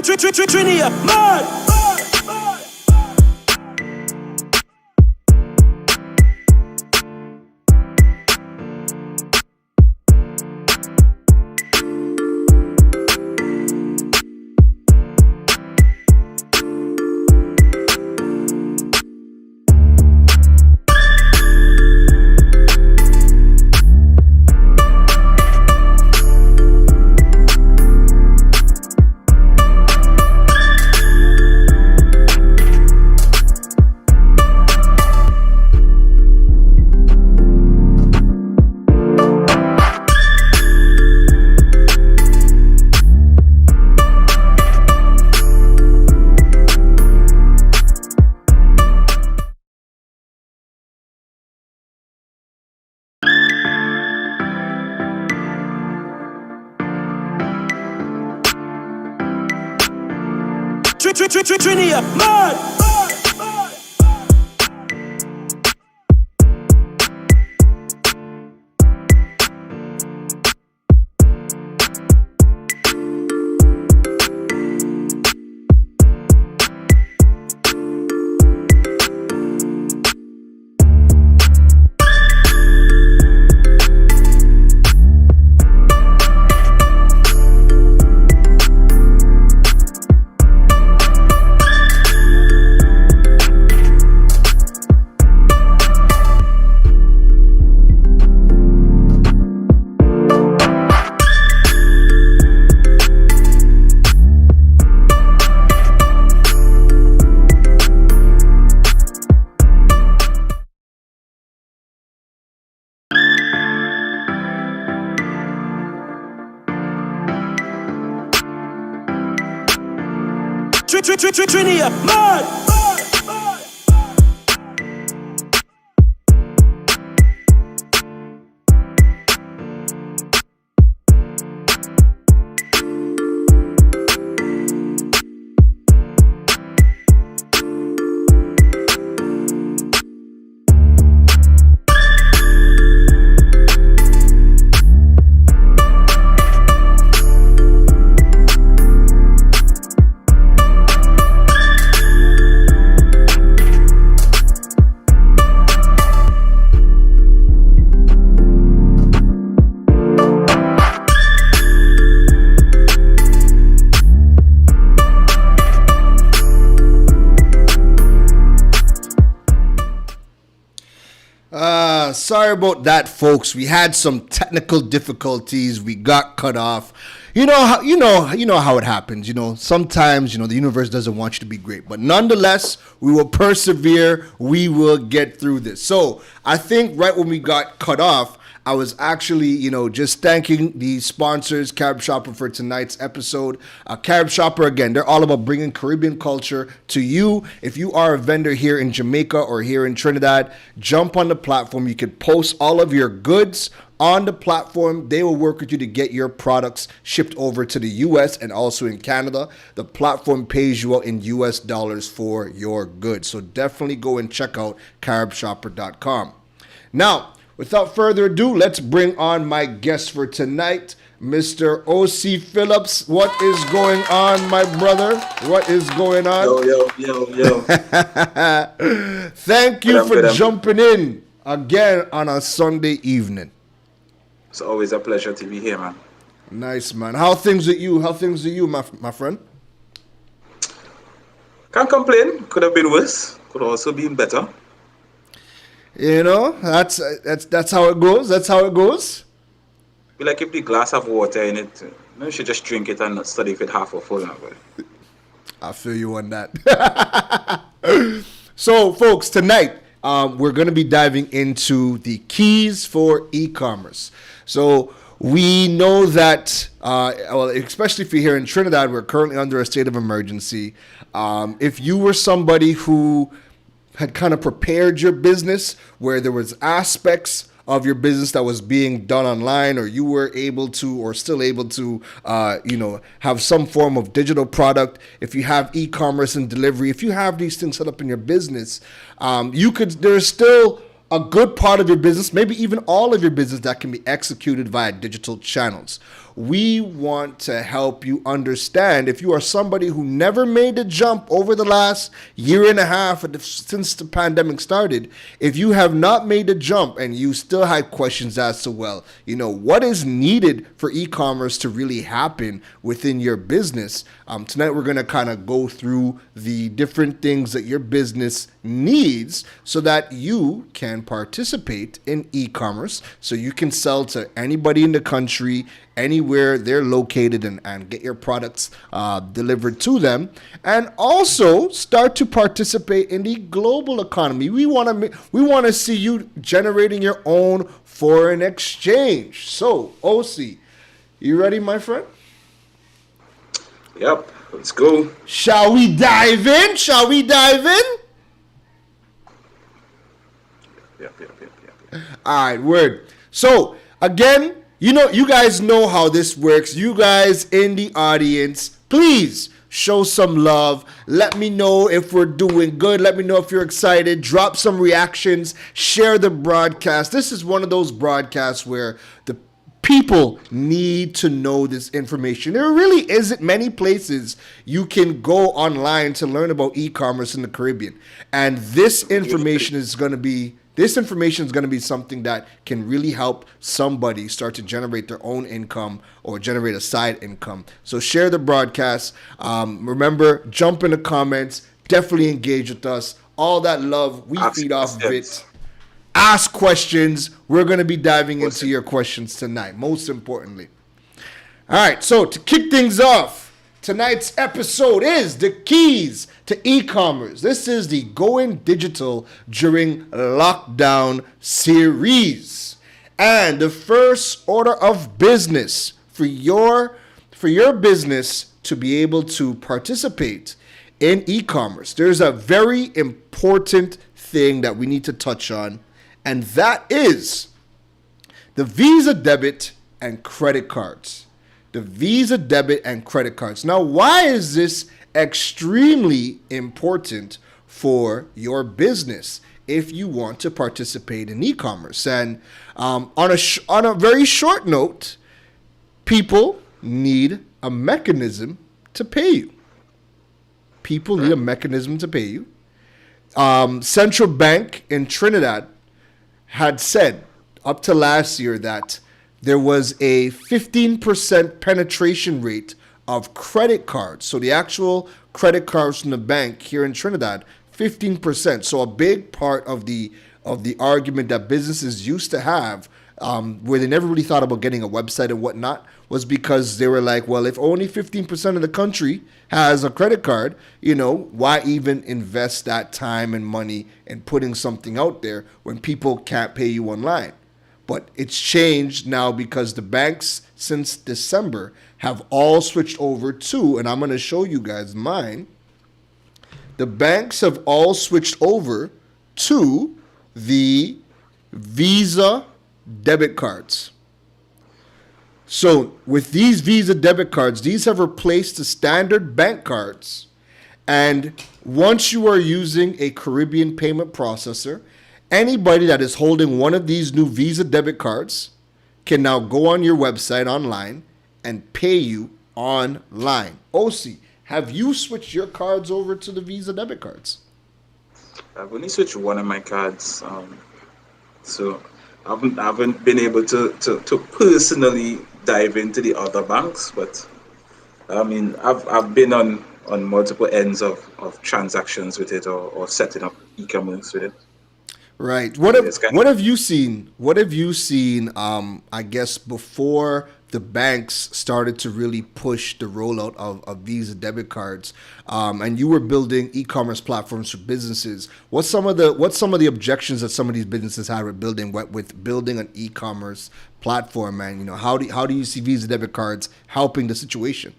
Trinia, mad. Trinia, mad. Trinia, mad. Sorry about that, folks. We had some technical difficulties. We got cut off. You know how it happens. Sometimes the universe doesn't want you to be great, but nonetheless, we will persevere. We will get through this. So I think right when we got cut off, I was actually, just thanking the sponsors, Carib Shopper, for tonight's episode. Carib Shopper, again, they're all about bringing Caribbean culture to you. If you are a vendor here in Jamaica or here in Trinidad, jump on the platform. You can post all of your goods on the platform. They will work with you to get your products shipped over to the U.S. and also in Canada. The platform pays you out in U.S. dollars for your goods. So definitely go and check out caribshopper.com. Now, without further ado, let's bring on my guest for tonight, Mr. O.C. Phillips. What is going on, my brother? What is going on? Yo. Thank you for jumping in again on a Sunday evening. It's always a pleasure to be here, man. Nice, man. How things with you? My friend? Can't complain. Could have been worse. Could also been better. That's how it goes. That's how it goes. Be like if the glass have water in it, you should just drink it and not study if it half or full. I feel you on that. So, folks, tonight we're going to be diving into the keys for e-commerce. So we know that, especially if you're here in Trinidad, we're currently under a state of emergency. If you were somebody who had kind of prepared your business where there was aspects of your business that was being done online, or you were able to or still able to have some form of digital product, if you have e-commerce and delivery, if you have these things set up in your business, there's still a good part of your business, maybe even all of your business, that can be executed via digital channels. we want to help you understand if you are somebody who never made the jump over the last year and a half since the pandemic started. If you have not made the jump and you still had questions as to, well, what is needed for e-commerce to really happen within your business, tonight we're going to kind of go through the different things that your business needs so that you can participate in e-commerce, so you can sell to anybody in the country, anywhere they're located, and get your products delivered to them, and also start to participate in the global economy. We want to see you generating your own foreign exchange. So, OC, you ready, my friend? Yep, let's go. Shall we dive in? Yep. All right, word. So, again, you guys know how this works. You guys in the audience, please show some love. Let me know if we're doing good. Let me know if you're excited. Drop some reactions. Share the broadcast. This is one of those broadcasts where the people need to know this information. There really isn't many places you can go online to learn about e-commerce in the Caribbean. And this information is going to be something that can really help somebody start to generate their own income or generate a side income. So share the broadcast. Remember, jump in the comments. Definitely engage with us. All that love, we feed off of it. Ask questions. We're going to be diving into your questions tonight, most importantly. All right, so to kick things off, tonight's episode is the keys to e-commerce. This is the Going Digital During Lockdown series. And the first order of business for your business to be able to participate in e-commerce, there's a very important thing that we need to touch on, and that is the Visa debit and credit cards. The Visa debit and credit cards. Now, why is this extremely important for your business if you want to participate in e-commerce? And on a very short note, people need a mechanism to pay you. People need a mechanism to pay you. Central Bank in Trinidad had said up to last year that there was a 15% penetration rate of credit cards. So the actual credit cards from the bank here in Trinidad, 15%. So a big part of the argument that businesses used to have, where they never really thought about getting a website and whatnot, was because they were like, well, if only 15% of the country has a credit card, why even invest that time and money in putting something out there when people can't pay you online? But it's changed now because the banks since December have all switched over to, and I'm going to show you guys mine. The banks have all switched over to the Visa debit cards. So with these Visa debit cards, these have replaced the standard bank cards. And once you are using a Caribbean payment processor, anybody that is holding one of these new Visa debit cards can now go on your website online and pay you online. OC, have you switched your cards over to the Visa debit cards? I've only switched one of my cards, so I haven't been able to personally dive into the other banks, but I mean I've been on multiple ends of transactions with it or setting up e-commerce with it. Right. What have you seen? What have you seen? I guess before the banks started to really push the rollout of Visa debit cards, and you were building e-commerce platforms for businesses. What's some of the objections that some of these businesses had with building an e-commerce platform? And how do you see Visa debit cards helping the situation?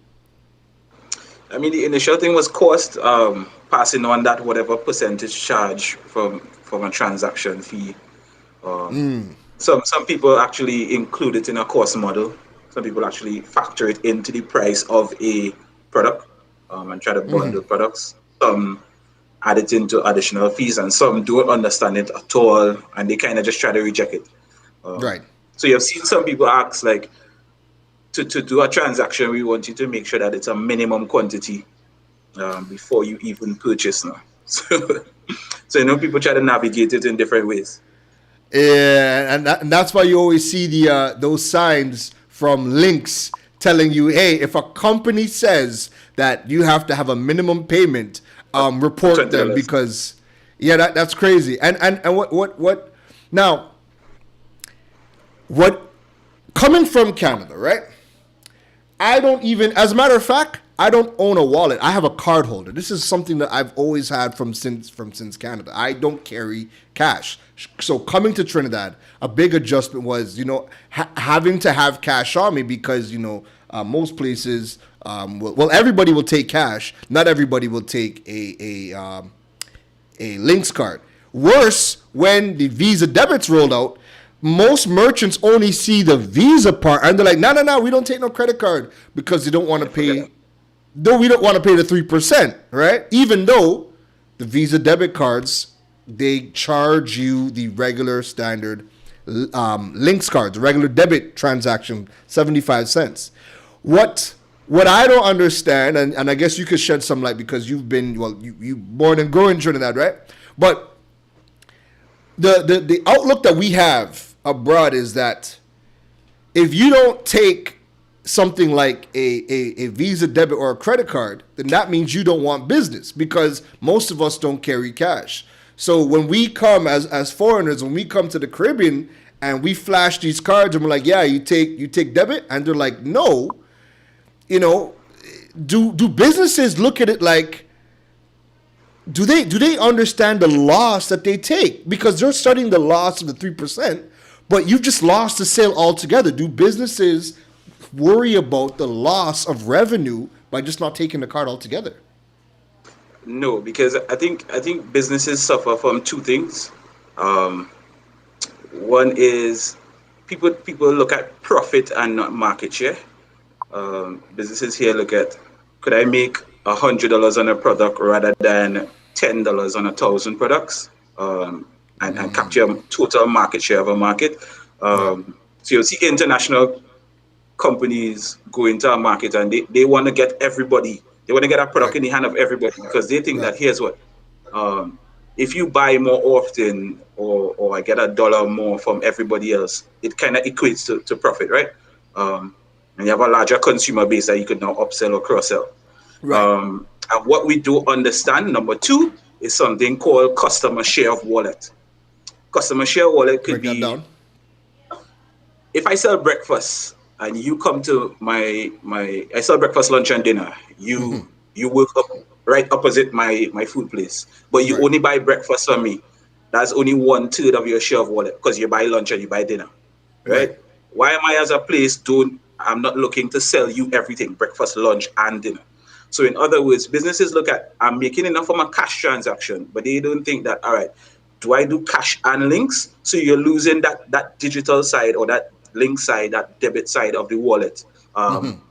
I mean, the initial thing was cost, passing on that whatever percentage charge from a transaction fee. Some people actually include it in a cost model. Some people actually factor it into the price of a product and try to bundle products. Some add it into additional fees, and some don't understand it at all, and they kind of just try to reject it. Right. So you've seen some people ask, like, to do a transaction, we want you to make sure that it's a minimum quantity before you even purchase now. So people try to navigate it in different ways. Yeah, and that's why you always see the those signs from links telling you, hey, if a company says that you have to have a minimum payment, report them $20. because yeah, that's crazy. And what now? What coming from Canada, right? I don't even, as a matter of fact, I don't own a wallet. I have a card holder. This is something that I've always had from since Canada. I don't carry cash. So coming to Trinidad, a big adjustment was, having to have cash on me because, most places, everybody will take cash. Not everybody will take a Links card. Worse, when the Visa debits rolled out, most merchants only see the Visa part, and they're like, no, we don't take no credit card because they don't want to pay. Though we don't want to pay the 3%, right? Even though the Visa debit cards, they charge you the regular standard Links cards, regular debit transaction, 75 cents. What I don't understand, and I guess you could shed some light because you've been, you born and grown in Trinidad, right? But the outlook that we have abroad is that if you don't take something like a Visa debit or a credit card, then that means you don't want business because most of us don't carry cash. So when we come as foreigners, when we come to the Caribbean and we flash these cards and we're like, yeah, you take debit, and they're like, no, do businesses look at it like, do they understand the loss that they take? Because they're studying the loss of the 3%, but you've just lost the sale altogether. Do businesses worry about the loss of revenue by just not taking the card altogether? No, because I think businesses suffer from two things. One is people look at profit and not market share. Businesses here look at, could I make $100 on a product rather than $10 on 1,000 products, and capture total market share of a market. So you'll see international companies go into a market and they want to get everybody. They want to get a product in the hand of everybody because they think that here's what, if you buy more often or I get $1 more from everybody else, it kind of equates to profit, right? And you have a larger consumer base that you could now upsell or cross-sell. Right. And what we do understand, number two, is something called customer share of wallet. Customer share wallet could be, if I sell breakfast and you come to my I sell breakfast, lunch, and dinner. You work up right opposite my food place, but you only buy breakfast from me. That's only 1/3 of your share of wallet because you buy lunch and you buy dinner, right? Why am I as a place I'm not looking to sell you everything, breakfast, lunch, and dinner. So in other words, businesses look at, I'm making enough from a cash transaction, but they don't think that, all right, do I do cash and links? So you're losing that digital side or that link side, that debit side of the wallet. And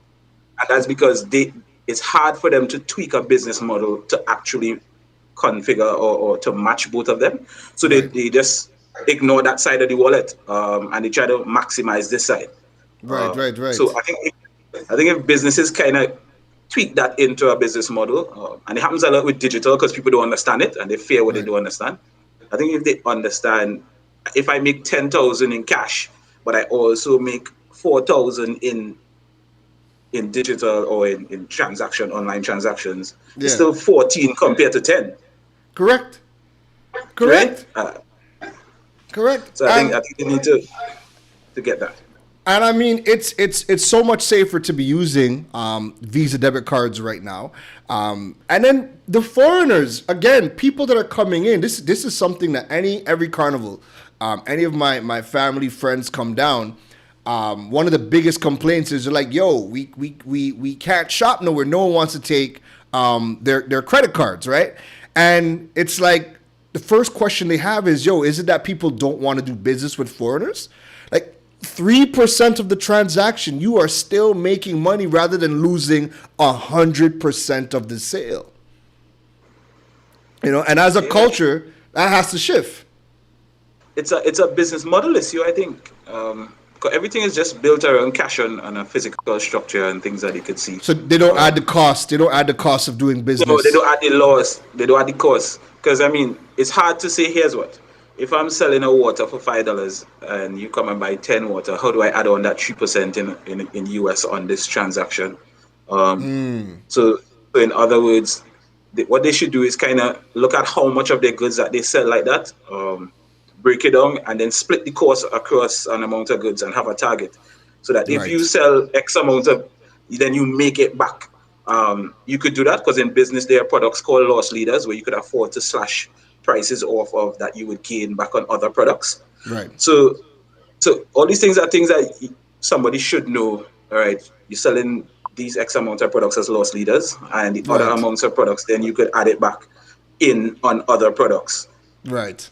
that's because it's hard for them to tweak a business model to actually configure or to match both of them. So they just ignore that side of the wallet, and they try to maximize this side. Right. So I think if businesses kind of tweak that into a business model, and it happens a lot with digital because people don't understand it and they fear what they don't understand. I think if they understand, if I make 10,000 in cash, but I also make 4,000 in digital or in online transactions, it's still 14 compared to 10. Correct. Correct. So I think they need to get that. And I mean, it's so much safer to be using Visa debit cards right now. And then the foreigners, again, people that are coming in. This is something that every carnival, any of my family friends come down. One of the biggest complaints is they're like, "Yo, we can't shop nowhere. No one wants to take their credit cards, right?" And it's like the first question they have is, "Yo, is it that people don't want to do business with foreigners?" Like 3% of the transaction, you are still making money rather than losing 100% of the sale. And as a culture, that has to shift. It's a business model issue, I think. everything is just built around cash on a physical structure and things that you could see. So they don't add the cost. They don't add the cost of doing business. No, they don't add the loss. They don't add the cost. Because I mean, it's hard to say. Here's what: if I'm selling a water for $5 and you come and buy 10 water, how do I add on that 3% in US on this transaction? So in other words, what they should do is kind of look at how much of their goods that they sell like that, break it down, and then split the cost across an amount of goods and have a target. So that if you sell X amount of, then you make it back. You could do that because in business there are products called loss leaders where you could afford to slash prices off of that you would gain back on other products. Right. So all these things are things that somebody should know. All right, you're selling these X amount of products as loss leaders, and the other amounts of products, then you could add it back in on other products. Right.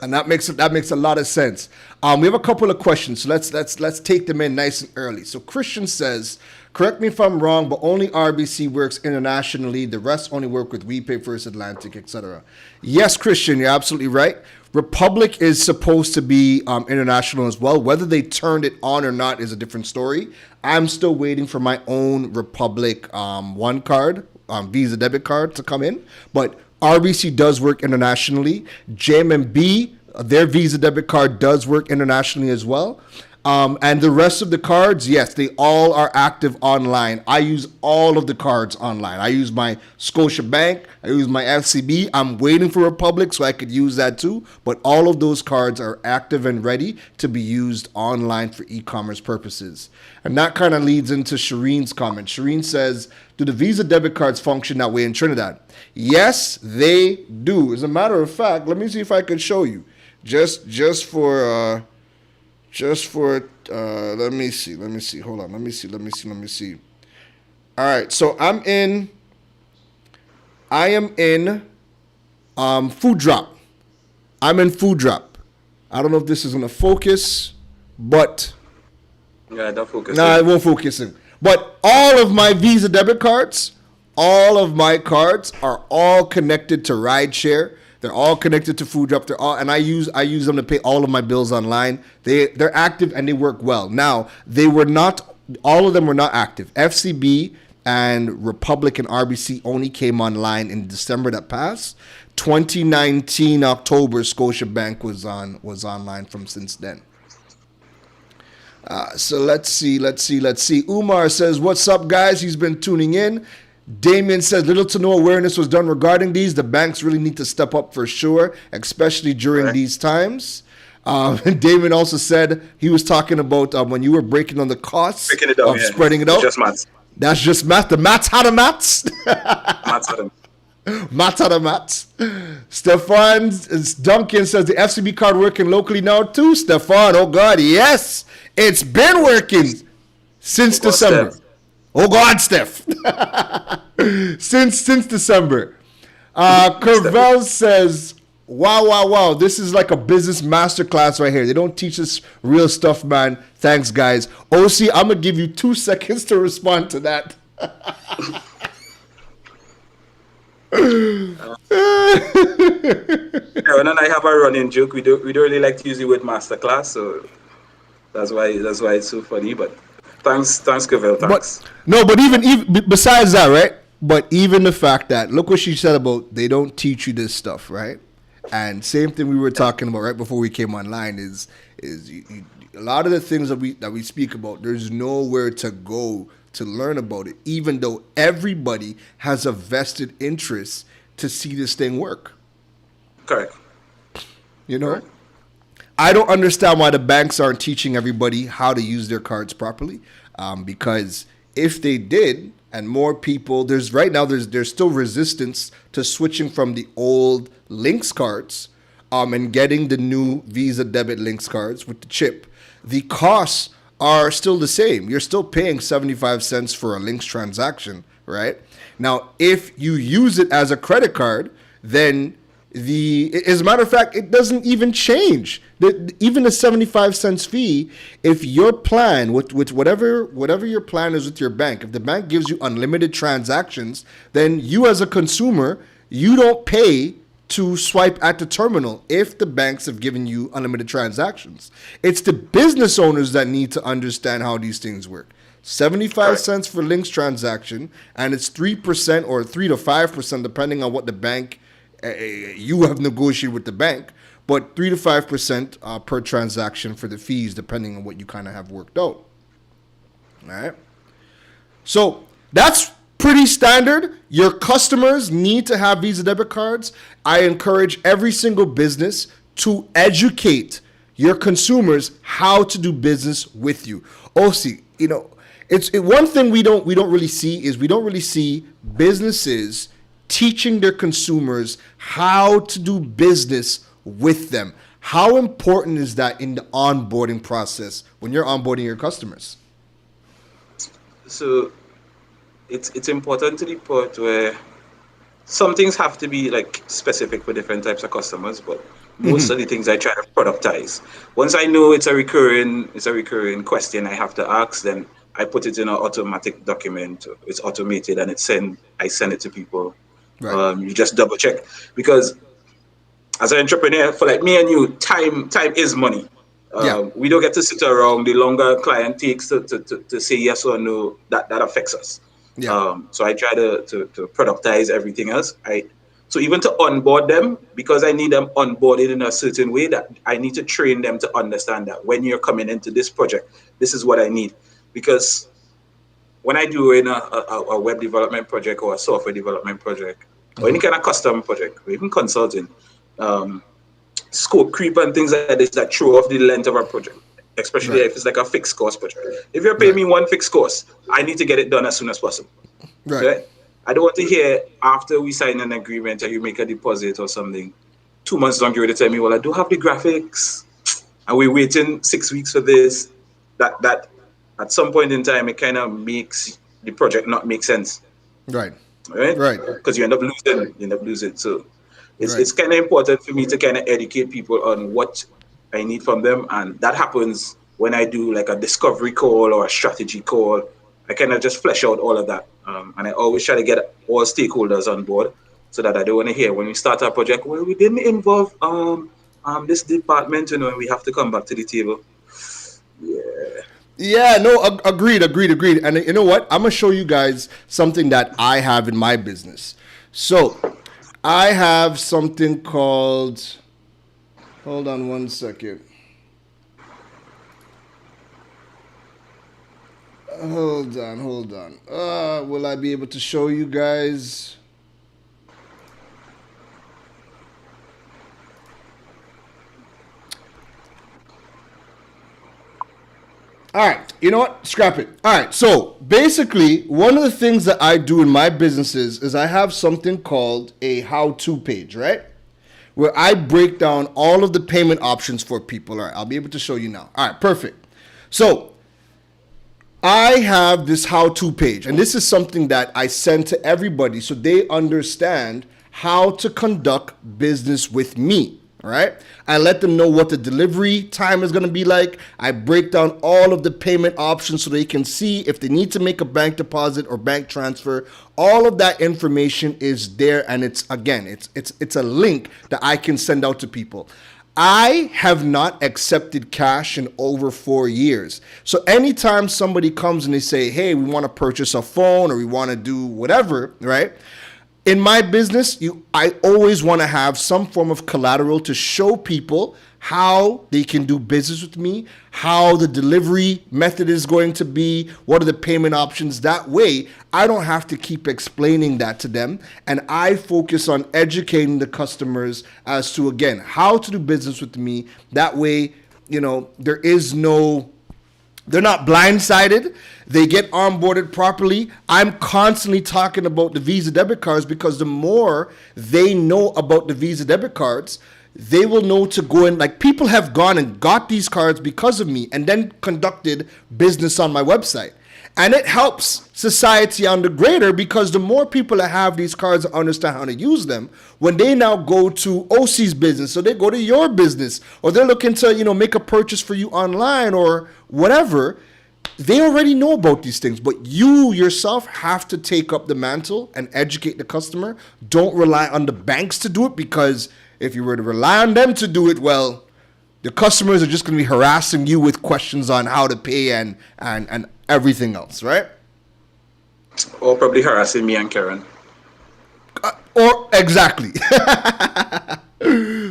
And that makes a lot of sense. We have a couple of questions, so let's take them in nice and early. So Christian says, correct me if I'm wrong, but only RBC works internationally. The rest only work with WePay, First Atlantic, etc. Yes, Christian, you're absolutely right. Republic is supposed to be international as well. Whether they turned it on or not is a different story. I'm still waiting for my own Republic One card, Visa debit card to come in, but RBC does work internationally. JMB, their Visa debit card does work internationally as well. And the rest of the cards, yes, they all are active online. I use all of the cards online. I use my Scotiabank. I use my FCB. I'm waiting for Republic so I could use that too. But all of those cards are active and ready to be used online for e-commerce purposes. And that kind of leads into Shireen's comment. Shireen says, do the Visa debit cards function that way in Trinidad? Yes, they do. As a matter of fact, let me see if I can show you. Just for let me see. Hold on. Let me see. All right. So I am in Food Drop. I'm in Food Drop. I don't know if this is going to focus, but Yeah, don't focus. no, it won't focus in. But all of my Visa debit cards, all of my cards are all connected to rideshare. They're all connected to Food Drop. And I use them to pay all of my bills online. They're active and they work well. Now, all of them were not active. FCB and Republic and RBC only came online in December that passed. 2019 October, Scotiabank was online from since then. So let's see. Umar says, what's up, guys? He's been tuning in. Damien says, little to no awareness was done regarding these. The banks really need to step up for sure, especially during these times. Damien also said he was talking about when you were breaking on the costs of spreading it out. Just maths. That's just math. The maths, how the maths? Maths are them. Maths how the maths. Stefan Duncan says the FCB card working locally now too. Stefan, oh God, yes. It's been working since December. Steph. Oh God, Steph. since December. Kervel says, wow. This is like a business masterclass right here. They don't teach us real stuff, man. Thanks, guys. OC, I'm going to give you 2 seconds to respond to that. Keron and I have a running joke. We don't really like to use the word masterclass, so that's why it's so funny. But thanks, Kevel. Thanks. But even besides that, right? But even the fact that look what she said about they don't teach you this stuff, right? And same thing we were talking about right before we came online is a lot of the things that we speak about. There's nowhere to go to learn about it, even though everybody has a vested interest to see this thing work. Correct. You know, I don't understand why the banks aren't teaching everybody how to use their cards properly. Because if they did, and more people, there's still resistance to switching from the old Lynx cards, and getting the new Visa debit Lynx cards with the chip. The costs are still the same. You're still paying 75 cents for a Lynx transaction, right? Now, if you use it as a credit card, then as a matter of fact, it doesn't even change. Even the 75 cents fee, if your plan, with whatever your plan is with your bank, if the bank gives you unlimited transactions, then you as a consumer, you don't pay to swipe at the terminal if the banks have given you unlimited transactions. It's the business owners that need to understand how these things work. 75 cents for links transaction, and it's 3% or 3 to 5%, depending on what the bank you have negotiated with the bank, but 3 to 5% per transaction for the fees, depending on what you kind of have worked out. All right. So that's pretty standard. Your customers need to have Visa debit cards. I encourage every single business to educate your consumers how to do business with you. OC, one thing we don't really see businesses teaching their consumers how to do business with them. How important is that in the onboarding process when you're onboarding your customers? So it's important to the point where some things have to be like specific for different types of customers, but most of the things I try to productize. Once I know it's a recurring question I have to ask, then I put it in an automatic document. It's automated and I send it to people. Right. You just double check, because as an entrepreneur, for like me and you, time is money. We don't get to sit around. The longer a client takes to say yes or no, that affects us. Yeah. So I try to productize everything else. So even to onboard them, because I need them onboarded in a certain way, that I need to train them to understand that when you're coming into this project, this is what I need. Because when I do in a web development project or a software development project, or any kind of custom project, or even consulting, scope creep and things like this that throw off the length of our project, especially if it's like a fixed cost project. If you're paying me one fixed cost, I need to get it done as soon as possible. Right. Okay? I don't want to hear after we sign an agreement or you make a deposit or something, 2 months down, you're ready to tell me, well, I do have the graphics and we're waiting 6 weeks for this. That at some point in time, it kind of makes the project not make sense. Right. Because you end up losing. So it's kind of important for me to kind of educate people on what I need from them. And that happens when I do like a discovery call or a strategy call. I kind of just flesh out all of that. And I always try to get all stakeholders on board so that I don't want to hear when we start our project, well, we didn't involve this department, and we have to come back to the table. Yeah, no, agreed. And you know what? I'm going to show you guys something that I have in my business. So I have something called, hold on one second. Hold on. Will I be able to show you guys? All right, you know what? Scrap it. All right, so basically, one of the things that I do in my businesses is I have something called a how-to page, right? Where I break down all of the payment options for people. All right, I'll be able to show you now. All right, perfect. So I have this how-to page, and this is something that I send to everybody so they understand how to conduct business with me. All right. I let them know what the delivery time is going to be like. I break down all of the payment options so they can see if they need to make a bank deposit or bank transfer. All of that information is there. And it's a link that I can send out to people. I have not accepted cash in over 4 years. So anytime somebody comes and they say, hey, we want to purchase a phone or we want to do whatever, right? In my business, I always want to have some form of collateral to show people how they can do business with me, how the delivery method is going to be, what are the payment options. That way, I don't have to keep explaining that to them. And I focus on educating the customers as to, again, how to do business with me. That way, they're not blindsided. They get onboarded properly. I'm constantly talking about the Visa debit cards because the more they know about the Visa debit cards, they will know to go in. Like, people have gone and got these cards because of me and then conducted business on my website. And it helps society on the greater because the more people that have these cards and understand how to use them, when they now go to OC's business, so they go to your business, or they're looking to, make a purchase for you online or whatever, they already know about these things, but you yourself have to take up the mantle and educate the customer. Don't rely on the banks to do it, because if you were to rely on them to do it, well, the customers are just going to be harassing you with questions on how to pay and everything else, right? Or probably harassing me and Keron. Or exactly.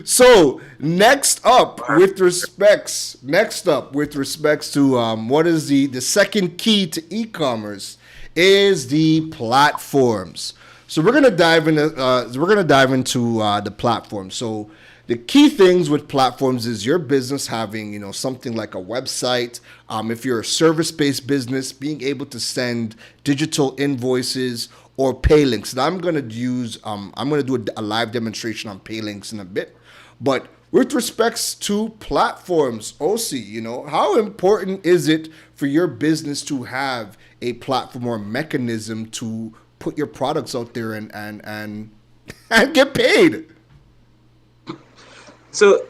So next up with respects to what is the second key to e-commerce is the platforms. So we're gonna dive into the platforms. So the key things with platforms is your business having something like a website. If you're a service-based business, being able to send digital invoices or pay links. And I'm gonna do a live demonstration on pay links in a bit. But with respects to platforms, OC, how important is it for your business to have a platform or mechanism to put your products out there and get paid? So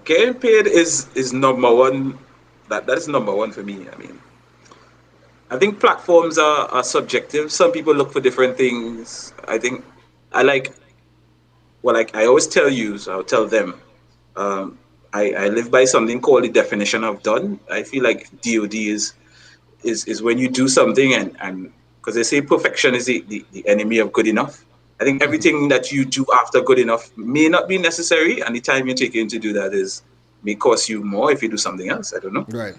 getting paid is number one. That is number one for me. I mean, I think platforms are subjective. Some people look for different things. I think I always tell you, so I'll tell them. I live by something called the definition of done. I feel like DOD is when you do something and because they say perfection is the enemy of good enough. I think everything that you do after good enough may not be necessary, and the time you take in to do that may cost you more if you do something else. I don't know. Right.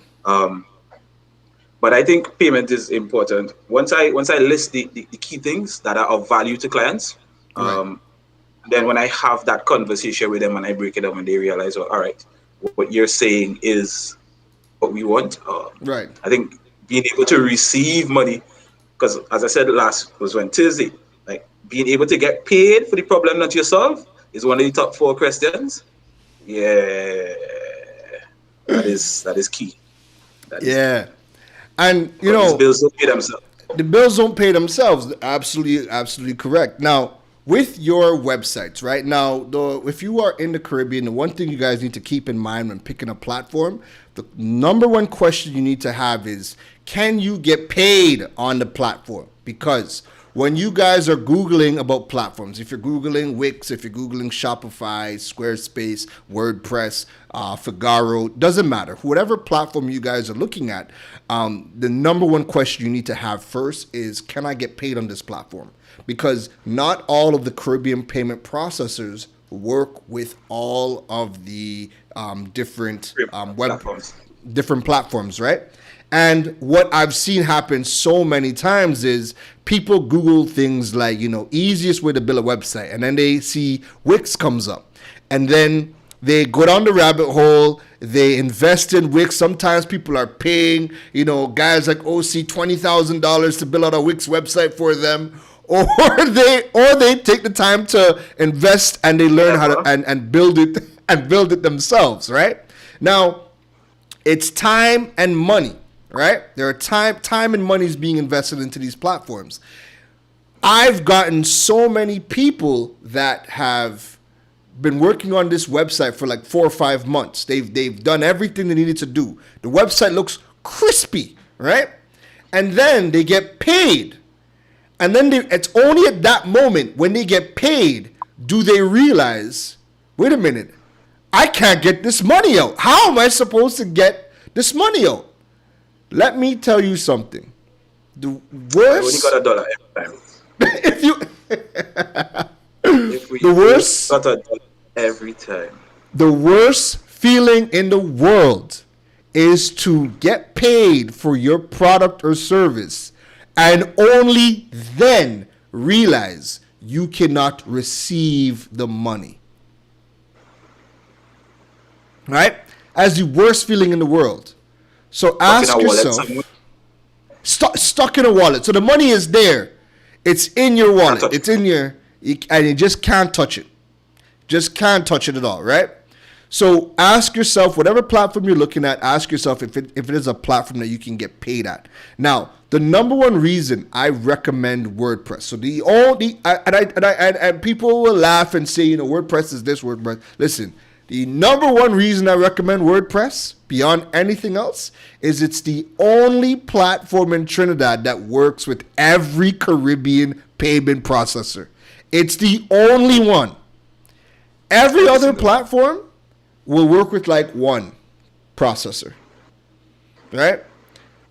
But I think payment is important. Once I list the key things that are of value to clients, Right. then when I have that conversation with them and I break it down and they realize, all right, what you're saying is what we want. Right. I think being able to receive money, because as I said last was when Tuesday, like being able to get paid for the problem that you solve is one of the top 4 questions. Yeah, that is key. Yeah. And These bills don't pay themselves. the bills don't pay themselves. Absolutely correct. Now, with your websites, right now, if you are in the Caribbean, the one thing you guys need to keep in mind when picking a platform, the number one question you need to have is, can you get paid on the platform? Because when you guys are Googling about platforms, if you're Googling Wix, if you're Googling Shopify, Squarespace, WordPress, Figaro, doesn't matter. Whatever platform you guys are looking at, the number one question you need to have first is, can I get paid on this platform? Because not all of the Caribbean payment processors work with all of the different platforms, right? And what I've seen happen so many times is people Google things like, easiest way to build a website, and then they see Wix comes up, and then they go down the rabbit hole. They invest in Wix. Sometimes people are paying, guys like OC $20,000 to build out a Wix website for them. Or they take the time to invest and they learn how to and build it themselves, right? Now, it's time and money, right? There are time and money is being invested into these platforms. I've gotten so many people that have been working on this website for like 4 or 5 months. They've done everything they needed to do. The website looks crispy, right? And then they get paid. And then it's only at that moment when they get paid do they realize, wait a minute, I can't get this money out. How am I supposed to get this money out? Let me tell you something. The worst. I only got $1 every time. If you. The worst. Got $1 every time. The worst feeling in the world is to get paid for your product or service and only then realize you cannot receive the money. Right? As the worst feeling in the world. So ask yourself, stuck in a wallet. So the money is there. It's in your wallet. It's in and you just can't touch it. Just can't touch it at all, right? So ask yourself, whatever platform you're looking at, ask yourself if it is a platform that you can get paid at. Now, the number one reason I recommend WordPress. So and people will laugh and say, WordPress is this, WordPress. Listen, The number one reason I recommend WordPress, beyond anything else, is it's the only platform in Trinidad that works with every Caribbean payment processor. It's the only one. Every other platform will work with like one processor, right?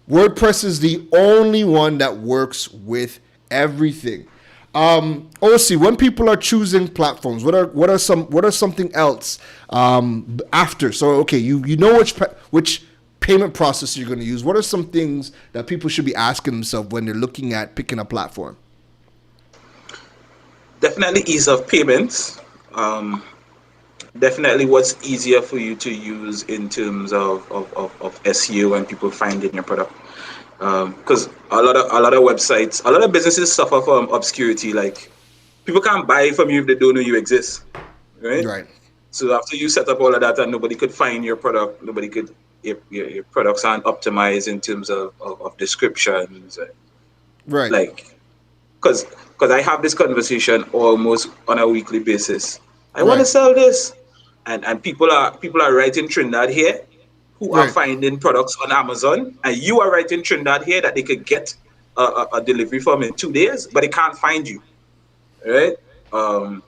WordPress is the only one that works with everything. OC, when people are choosing platforms, what are something else after? So okay, you know which payment processor you're going to use. What are some things that people should be asking themselves when they're looking at picking a platform? Definitely ease of payments. Definitely what's easier for you to use in terms of SEO when people find in your product. Because a lot of websites, a lot of businesses suffer from obscurity. Like people can't buy from you if they don't know you exist, right? Right. So after you set up all of that and nobody could find your product, nobody could, your products aren't optimized in terms of descriptions, Right. like because I have this conversation almost on a weekly basis. I want to Right. sell this, and people are writing Trinidad here who are Right. finding products on Amazon, and you are writing Trinidad here that they could get a delivery from in 2 days, but they can't find you, right? Um,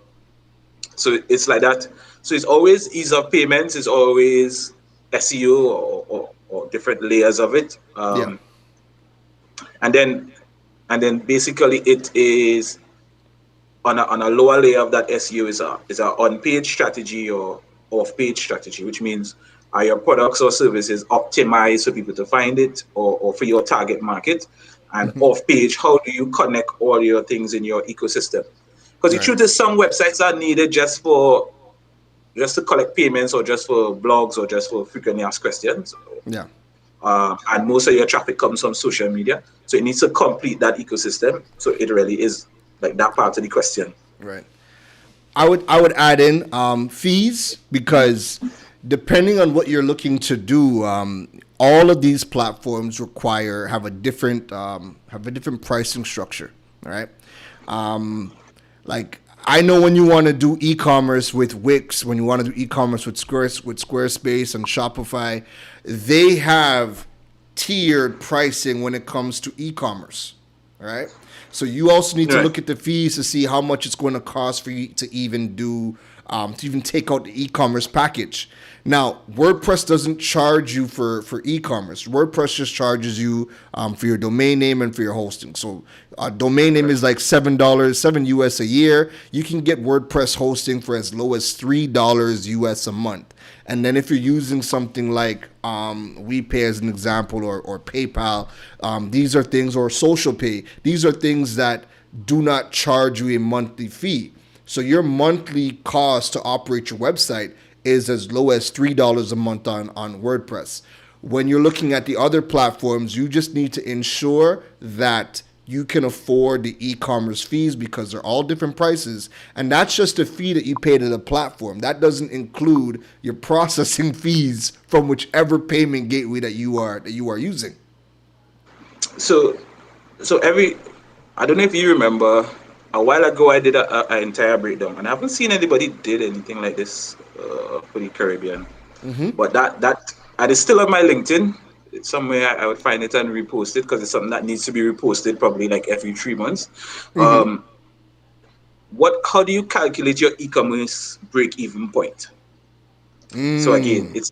so it's like that. So it's always ease of payments. It's always SEO or different layers of it. Yeah. And then basically it is on a lower layer of that SEO is a on page strategy or off page strategy, which means are your products or services optimized for people to find it or for your target market? And off page, how do you connect all your things in your ecosystem? Because the Right. truth is, some websites are needed just to collect payments or just for blogs or just for frequently asked questions. Yeah. And most of your traffic comes from social media. So it needs to complete that ecosystem. So it really is like that part of the question. Right. I would add in fees, because depending on what you're looking to do, all of these platforms have a different pricing structure. All right. Like I know when you want to do e-commerce with Wix, when you want to do e-commerce with Squarespace and Shopify, they have tiered pricing when it comes to e-commerce. All right. So you also need to look at the fees to see how much it's going to cost for you to even take out the e-commerce package. Now, WordPress doesn't charge you for e-commerce. WordPress just charges you for your domain name and for your hosting. So domain name is like $7 a year. You can get WordPress hosting for as low as $3 US a month. And then if you're using something like WePay as an example, or PayPal, these are things, or Social Pay, these are things that do not charge you a monthly fee. So your monthly cost to operate your website is as low as $3 a month on WordPress. When you're looking at the other platforms, you just need to ensure that you can afford the e-commerce fees, because they're all different prices, and that's just a fee that you pay to the platform. That doesn't include your processing fees from whichever payment gateway that you are using. So I don't know if you remember, a while ago I did an entire breakdown, and I haven't seen anybody did anything like this for the Caribbean. But that and it's still on my LinkedIn. Somewhere I would find it and repost it, because it's something that needs to be reposted probably like every 3 months. How do you calculate your e-commerce break-even point? So again, it's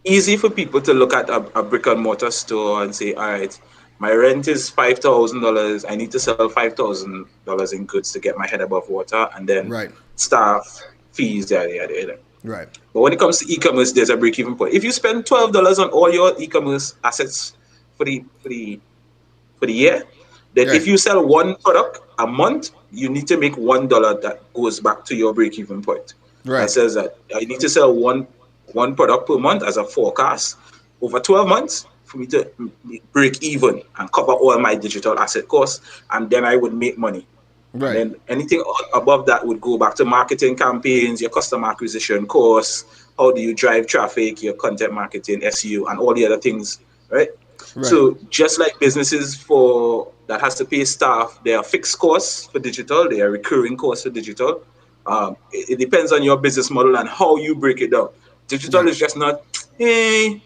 easy for people to look at a brick and mortar store and say, all right, my rent is $5,000. I need to sell $5,000 in goods to get my head above water, and then Right. staff, fees, yada yada yada. Right. But when it comes to e-commerce, there's a break-even point. If you spend $12 on all your e-commerce assets for the year, then if you sell one product a month, you need to make $1 that goes back to your break-even point. Right. That says that I need to sell one product per month as a forecast over 12 months for me to break even and cover all my digital asset costs, and then I would make money. Right. And then anything above that would go back to marketing campaigns, your customer acquisition costs, how do you drive traffic, your content marketing, SEO, and all the other things, right? So just like businesses that has to pay staff, there are fixed costs for digital, there are recurring costs for digital. It depends on your business model and how you break it down. Digital Right. is just not, hey,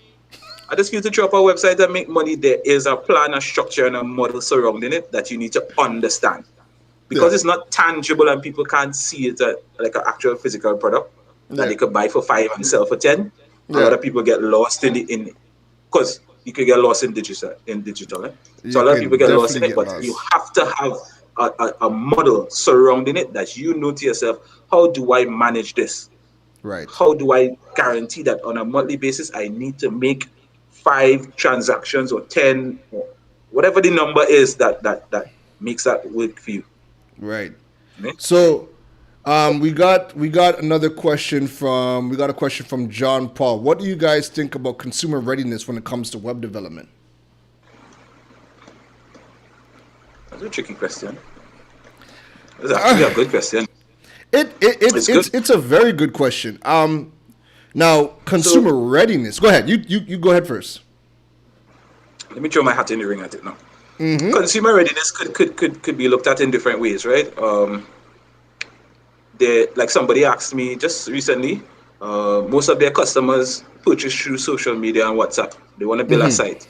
I just feel to throw up a website and make money. There is a plan, a structure, and a model surrounding it that you need to understand. Yeah. Because it's not tangible and people can't see it like an actual physical product that Yeah. they could buy for 5 and sell for 10. A lot Yeah. of people get lost because you could get lost in digital. So You a lot of people can get lost definitely in it, get but you lost. have to have a model surrounding it that you know to yourself, how do I manage this? Right. How do I guarantee that on a monthly basis I need to make 5 transactions or 10 or whatever the number is that makes that work for you. Right. Right? So, we got a question from John Paul. What do you guys think about consumer readiness when it comes to web development? That's a tricky question. That's actually a good question. It's It's good. it's a very good question. Now So consumer readiness. Go ahead. You go ahead first. let me throw my hat in the ring at it now. Consumer readiness could be looked at in different ways, right? Like somebody asked me just recently, most of their customers purchase through social media and WhatsApp. They want to build a site.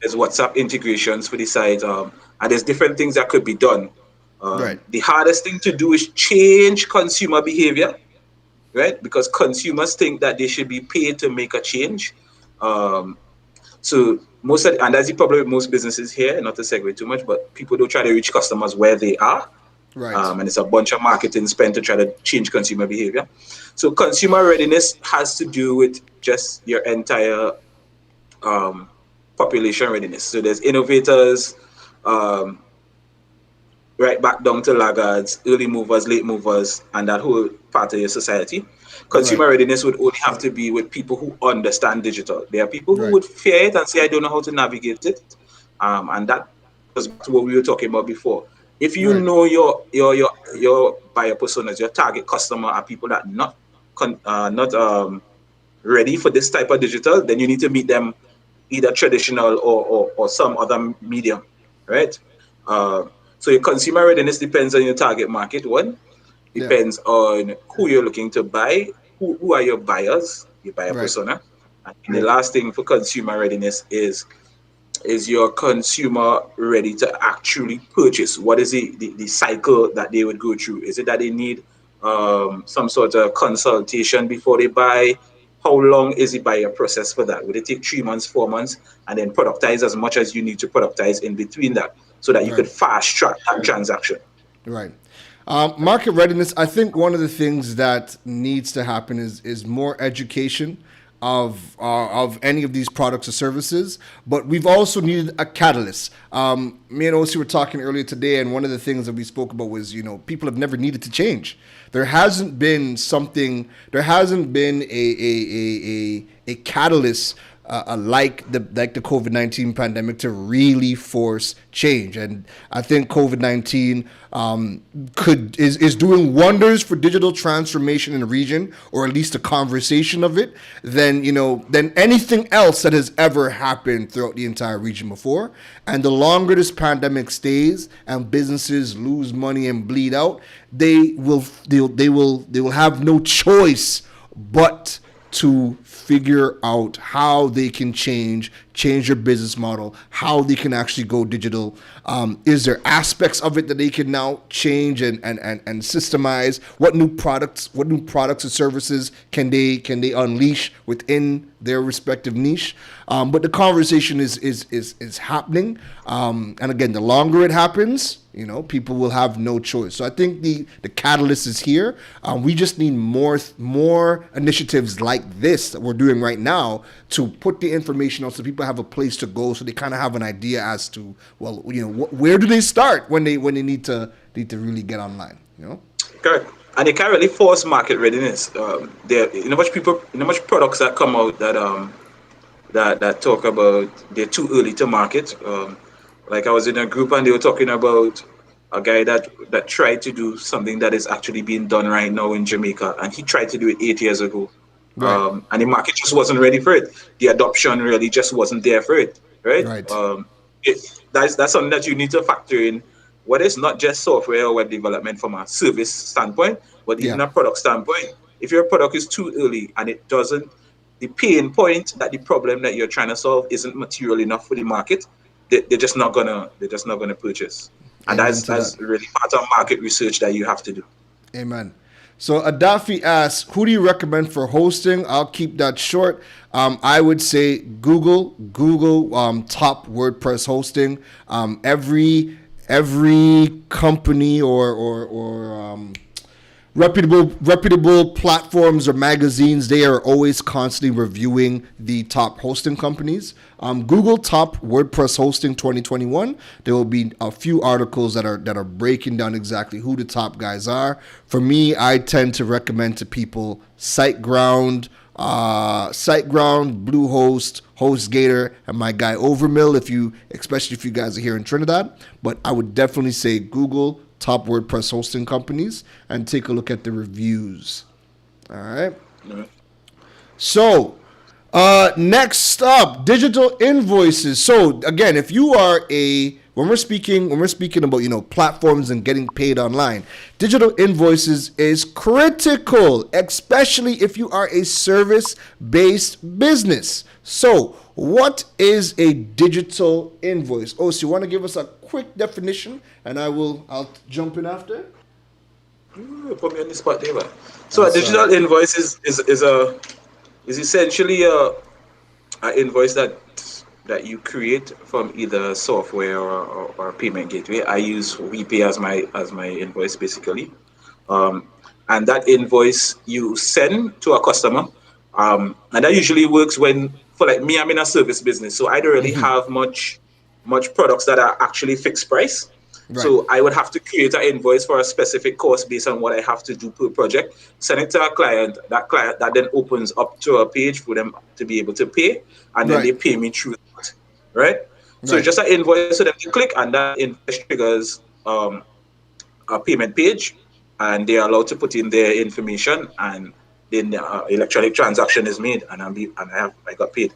There's WhatsApp integrations for the site, and there's different things that could be done. Right. The hardest thing to do is change consumer behavior, right? Because consumers think that they should be paid to make a change. Um, so and that's the problem with most businesses here. Not to segue too much, but people don't try to reach customers where they are, Right. and it's a bunch of marketing spent to try to change consumer behavior. So consumer readiness has to do with just your entire um, population readiness. So there's innovators, um, right back down to laggards, early movers, late movers, and that whole part of your society. Right. Consumer readiness would only have to be with people who understand digital. There are people who Right. would fear it and say, I don't know how to navigate it. And that goes back to what we were talking about before. If you Right. know your buyer personas, your target customer are people that not ready for this type of digital, then you need to meet them either traditional or some other medium, right? Uh, so your consumer readiness depends on your target market. One Yeah. depends on who you're looking to buy, who are your buyers, your buyer Right. persona. And the last thing for consumer readiness is your consumer ready to actually purchase? What is the cycle that they would go through? Is it that they need some sort of consultation before they buy? How long is the buyer process for that? Would it take 3 months, 4 months, and then productize as much as you need to productize in between that so that you Right. could fast track that transaction? Right. Market readiness. I think one of the things that needs to happen is more education of any of these products or services. But we've also needed a catalyst. Me and OC were talking earlier today, and one of the things that we spoke about was people have never needed to change. There hasn't been something. There hasn't been a catalyst like the COVID-19 pandemic to really force change. And I think COVID-19 is doing wonders for digital transformation in the region, or at least a conversation of it, than anything else that has ever happened throughout the entire region before. And the longer this pandemic stays and businesses lose money and bleed out, they will have no choice but to figure out how they can change their business model, how they can actually go digital. Is there aspects of it that they can now change and systemize? What new products and services can they unleash within their respective niche? But the conversation is happening. And again, the longer it happens, people will have no choice. So I think the catalyst is here. We just need more initiatives like this that we're doing right now to put the information out so people have a place to go, so they kind of have an idea as to, well, where do they start when they need to really get online. Correct. And you can't really force market readiness. Much products that come out that talk about they're too early to market. Like I was in a group and they were talking about a guy that tried to do something that is actually being done right now in Jamaica, and he tried to do it 8 years ago, Right. and the market just wasn't ready for it. The adoption really just wasn't there for it, right? Right. That's something that you need to factor in what is not just software or web development from a service standpoint, but Yeah. even a product standpoint. If your product is too early and it doesn't, the pain point that the problem that you're trying to solve isn't material enough for the market, they're just not gonna purchase. And Amen to that. that's really part of market research that you have to do. Amen. So Adafi asks, who do you recommend for hosting? I'll keep that short. I would say Google, top WordPress hosting. Every company or reputable platforms or magazines, they are always constantly reviewing the top hosting companies. Google top WordPress hosting 2021. There will be a few articles that are breaking down exactly who the top guys are. For me, I tend to recommend to people SiteGround, Bluehost, HostGator, and my guy Overmill. Especially if you guys are here in Trinidad, but I would definitely say Google top WordPress hosting companies and take a look at the reviews. All right. So, next up, digital invoices. So again, if you are when we're speaking about, platforms and getting paid online, digital invoices is critical, especially if you are a service-based business. So, what is a digital invoice? Oh, so you want to give us a quick definition, and I'll jump in after. Put me on the spot there, man. So a digital invoice is essentially a invoice that you create from either software or payment gateway. I use WePay as my invoice basically, and that invoice you send to a customer, and that usually works for like me. I'm in a service business, so I don't really have much products that are actually fixed price. Right. So I would have to create an invoice for a specific cost based on what I have to do per project, send it to a client, that then opens up to a page for them to be able to pay, and then they pay me through that, right? So it's just an invoice so them to click, and that invoice triggers a payment page, and they are allowed to put in their information, and then the electronic transaction is made, and I got paid.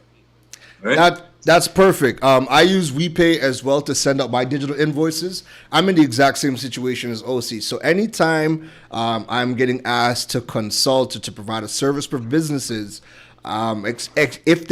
Right? That's perfect. I use WePay as well to send out my digital invoices. I'm in the exact same situation as OC. So anytime I'm getting asked to consult or to provide a service for businesses, if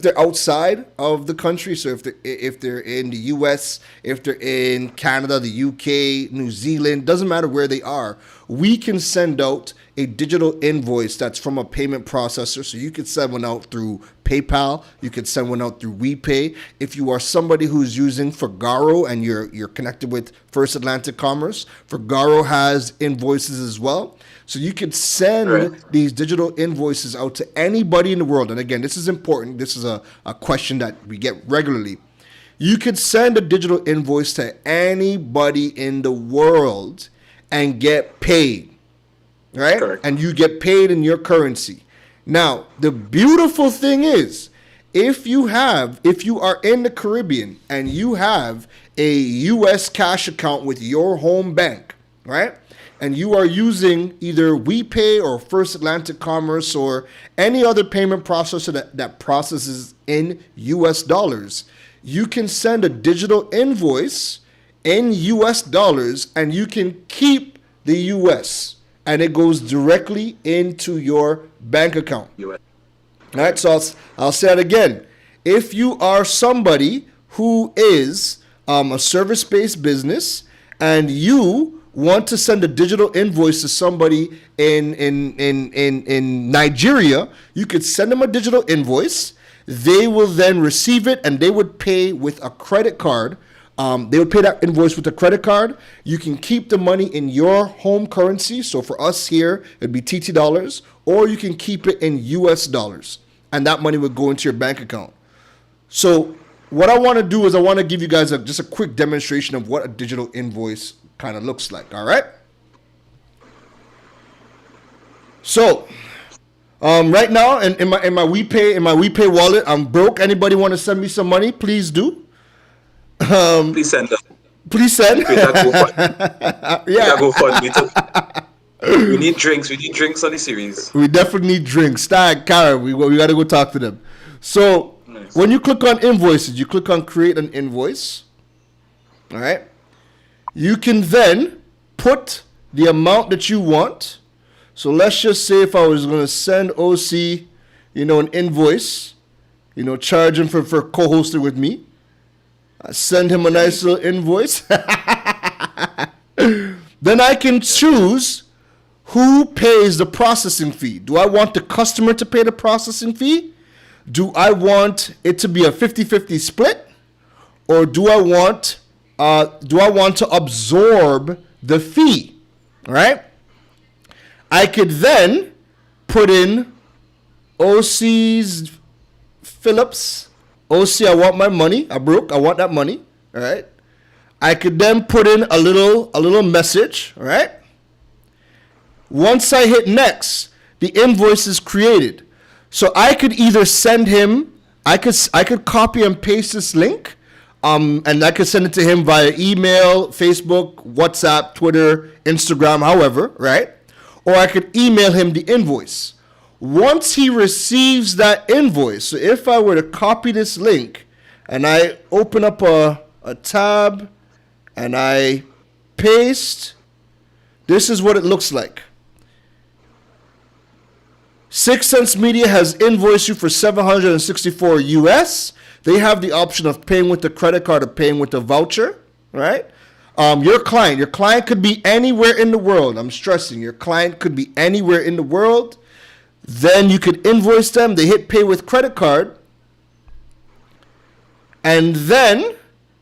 they're outside of the country, so if they're in the US, if they're in Canada, the UK, New Zealand, doesn't matter where they are, we can send out a digital invoice that's from a payment processor. So you could send one out through PayPal, you could send one out through WePay. If you are somebody who's using Fagaro and you're connected with First Atlantic Commerce, Fagaro has invoices as well. So you could send these digital invoices out to anybody in the world. And again, this is important. This is a question that we get regularly. You could send a digital invoice to anybody in the world and get paid, right? Correct. And you get paid in your currency. Now, the beautiful thing is, if you are in the Caribbean and you have a U.S. cash account with your home bank, right? And you are using either WePay or First Atlantic Commerce or any other payment processor that processes in U.S. dollars, you can send a digital invoice in U.S. dollars and you can keep the U.S. and it goes directly into your bank account. All right, so I'll say it again. If you are somebody who is a service-based business and you want to send a digital invoice to somebody in Nigeria, you could send them a digital invoice. They will then receive it and they would pay with a credit card. They would pay that invoice with a credit card. You can keep the money in your home currency. So for us here, it'd be TT dollars, or you can keep it in US dollars, and that money would go into your bank account. So what I want to do is I want to give you guys just a quick demonstration of what a digital invoice kind of looks like. All right. So right now in my WePay wallet, I'm broke. Anybody want to send me some money? Please do. Please send them. Please send. Yeah. Go fund me too. We need drinks. We need drinks on the series. We definitely need drinks. Keron, we got to go talk to them. So when you click on invoices, you click on create an invoice. All right. You can then put the amount that you want. So let's just say if I was going to send OC, an invoice, charge him for co-hosting with me. I send him a nice little invoice. Then I can choose who pays the processing fee. Do I want the customer to pay the processing fee? Do I want it to be a 50-50 split? Or do I want to absorb the fee? All right? I could then put in OC's Phillips. OC, I want my money. I broke. I want that money. All right? I could then put in a little message. All right? Once I hit next, the invoice is created. So I could either send him, I could copy and paste this link, and I could send it to him via email, Facebook, WhatsApp, Twitter, Instagram, however, right? Or I could email him the invoice. Once he receives that invoice, so if I were to copy this link and I open up a tab and I paste, this is what it looks like. 6 Sense Media has invoiced you for $764 US. They have the option of paying with the credit card or paying with the voucher, right? Your client could be anywhere in the world. I'm stressing, your client could be anywhere in the world. Then you could invoice them. They hit pay with credit card. And then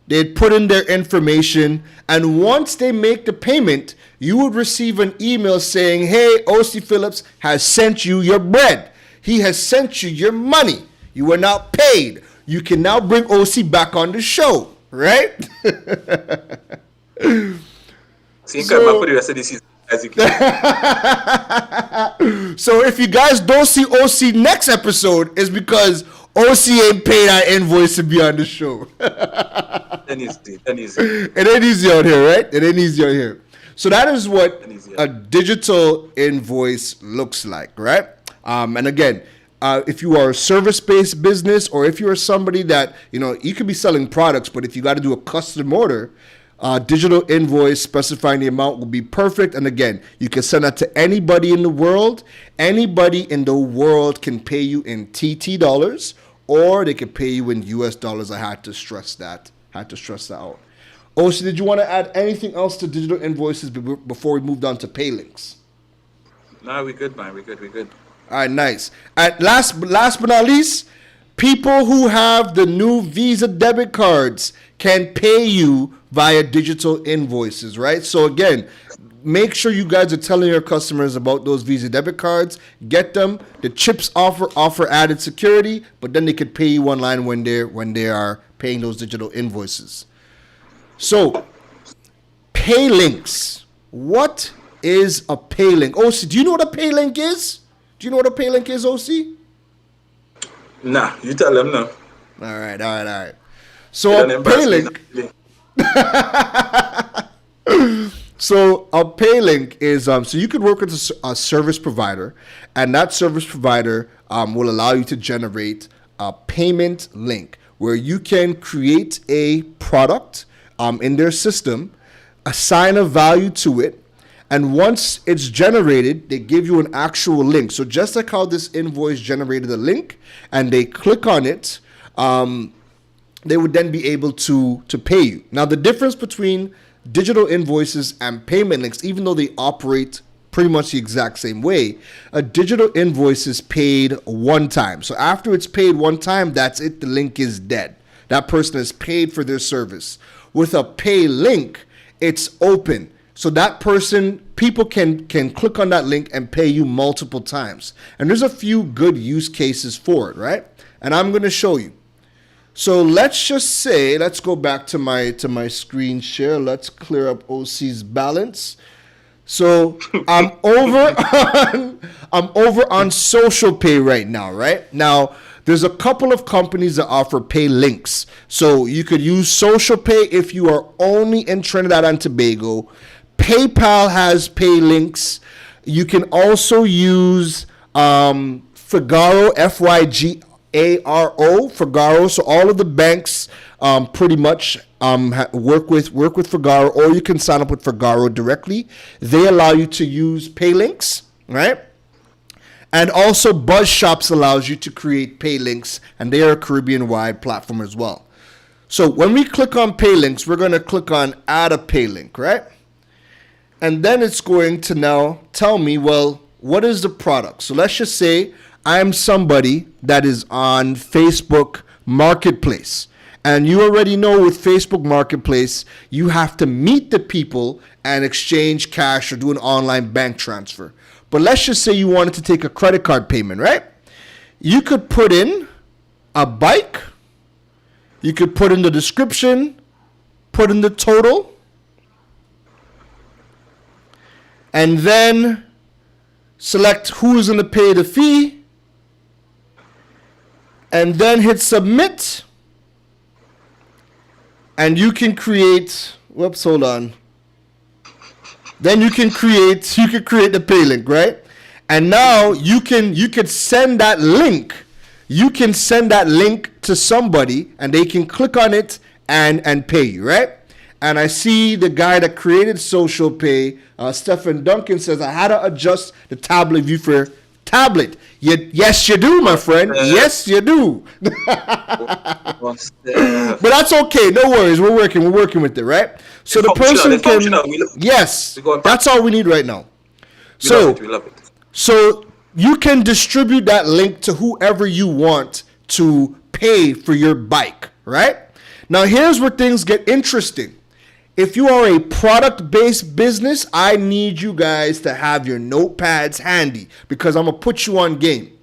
they'd put in their information. And once they make the payment, you would receive an email saying, hey, OC Phillips has sent you your bread. He has sent you your money. You were not paid. You can now bring OC back on the show, right? So if you guys don't see OC next episode, it's because OC ain't paid our invoice to be on the show. It ain't easy out here, right? It ain't easy out here. So that is what a digital invoice looks like, right? And again, if you are a service-based business, or if you're somebody that, you could be selling products, but if you got to do a custom order, digital invoice specifying the amount will be perfect. And again, you can send that to anybody in the world. Anybody in the world can pay you in TT dollars, or they can pay you in US dollars. I had to stress that out. OC, did you want to add anything else to digital invoices before we moved on to pay links? No, we good, man. We good. All right, nice. And last but not least, people who have the new Visa debit cards can pay you via digital invoices, right? So again, make sure you guys are telling your customers about those Visa debit cards. Get them. The chips offer added security, but then they could pay you online when they are paying those digital invoices. So, pay links. What is a pay link? OC, do you know what a pay link is? Do you know what a pay link is, OC? Nah, you tell them now. All right. So a pay link. So a pay link is so you could work with a service provider, and that service provider will allow you to generate a payment link where you can create a product in their system, assign a value to it, and once it's generated, they give you an actual link. So just like how this invoice generated a link, and they click on it, they would then be able to pay you. Now, the difference between digital invoices and payment links, even though they operate pretty much the exact same way, a digital invoice is paid one time. So after it's paid one time, that's it. The link is dead. That person is paid for their service. With a pay link, it's open. So that people can click on that link and pay you multiple times. And there's a few good use cases for it, right? And I'm going to show you. So let's just say, let's go back to my screen share. Let's clear up OC's balance. So I'm over on Social Pay right now, right? Now, there's a couple of companies that offer pay links. So you could use Social Pay if you are only in Trinidad and Tobago. PayPal has pay links. You can also use Figaro, Figaro. Figaro. So all of the banks pretty much work with Fagaro, or you can sign up with Fagaro directly. They allow you to use pay links, right? And also Buzz Shops allows you to create pay links, and they are a Caribbean-wide platform as well. So when we click on pay links, we're going to click on add a pay link, right? And then it's going to now tell me, well, what is the product? So let's just say I'm somebody that is on Facebook Marketplace. And you already know with Facebook Marketplace, you have to meet the people and exchange cash or do an online bank transfer. But let's just say you wanted to take a credit card payment, right? You could put in a bike. You could put in the description, put in the total, and then select who's going to pay the fee, and then hit submit, and you can create, whoops, hold on. Then you can create the pay link, right? And now you could send that link. You can send that link to somebody and they can click on it and pay you, right? And I see the guy that created Social Pay, Stephen Duncan, says, I had to adjust the tablet view for tablet. Yes, you do, my friend. Yes, you do. But that's okay. No worries. We're working with it, right? So the person can. Yes, that's all we need right now. We love it. So you can distribute that link to whoever you want to pay for your bike, right? Now here's where things get interesting. If you are a product-based business, I need you guys to have your notepads handy because I'm going to put you on game.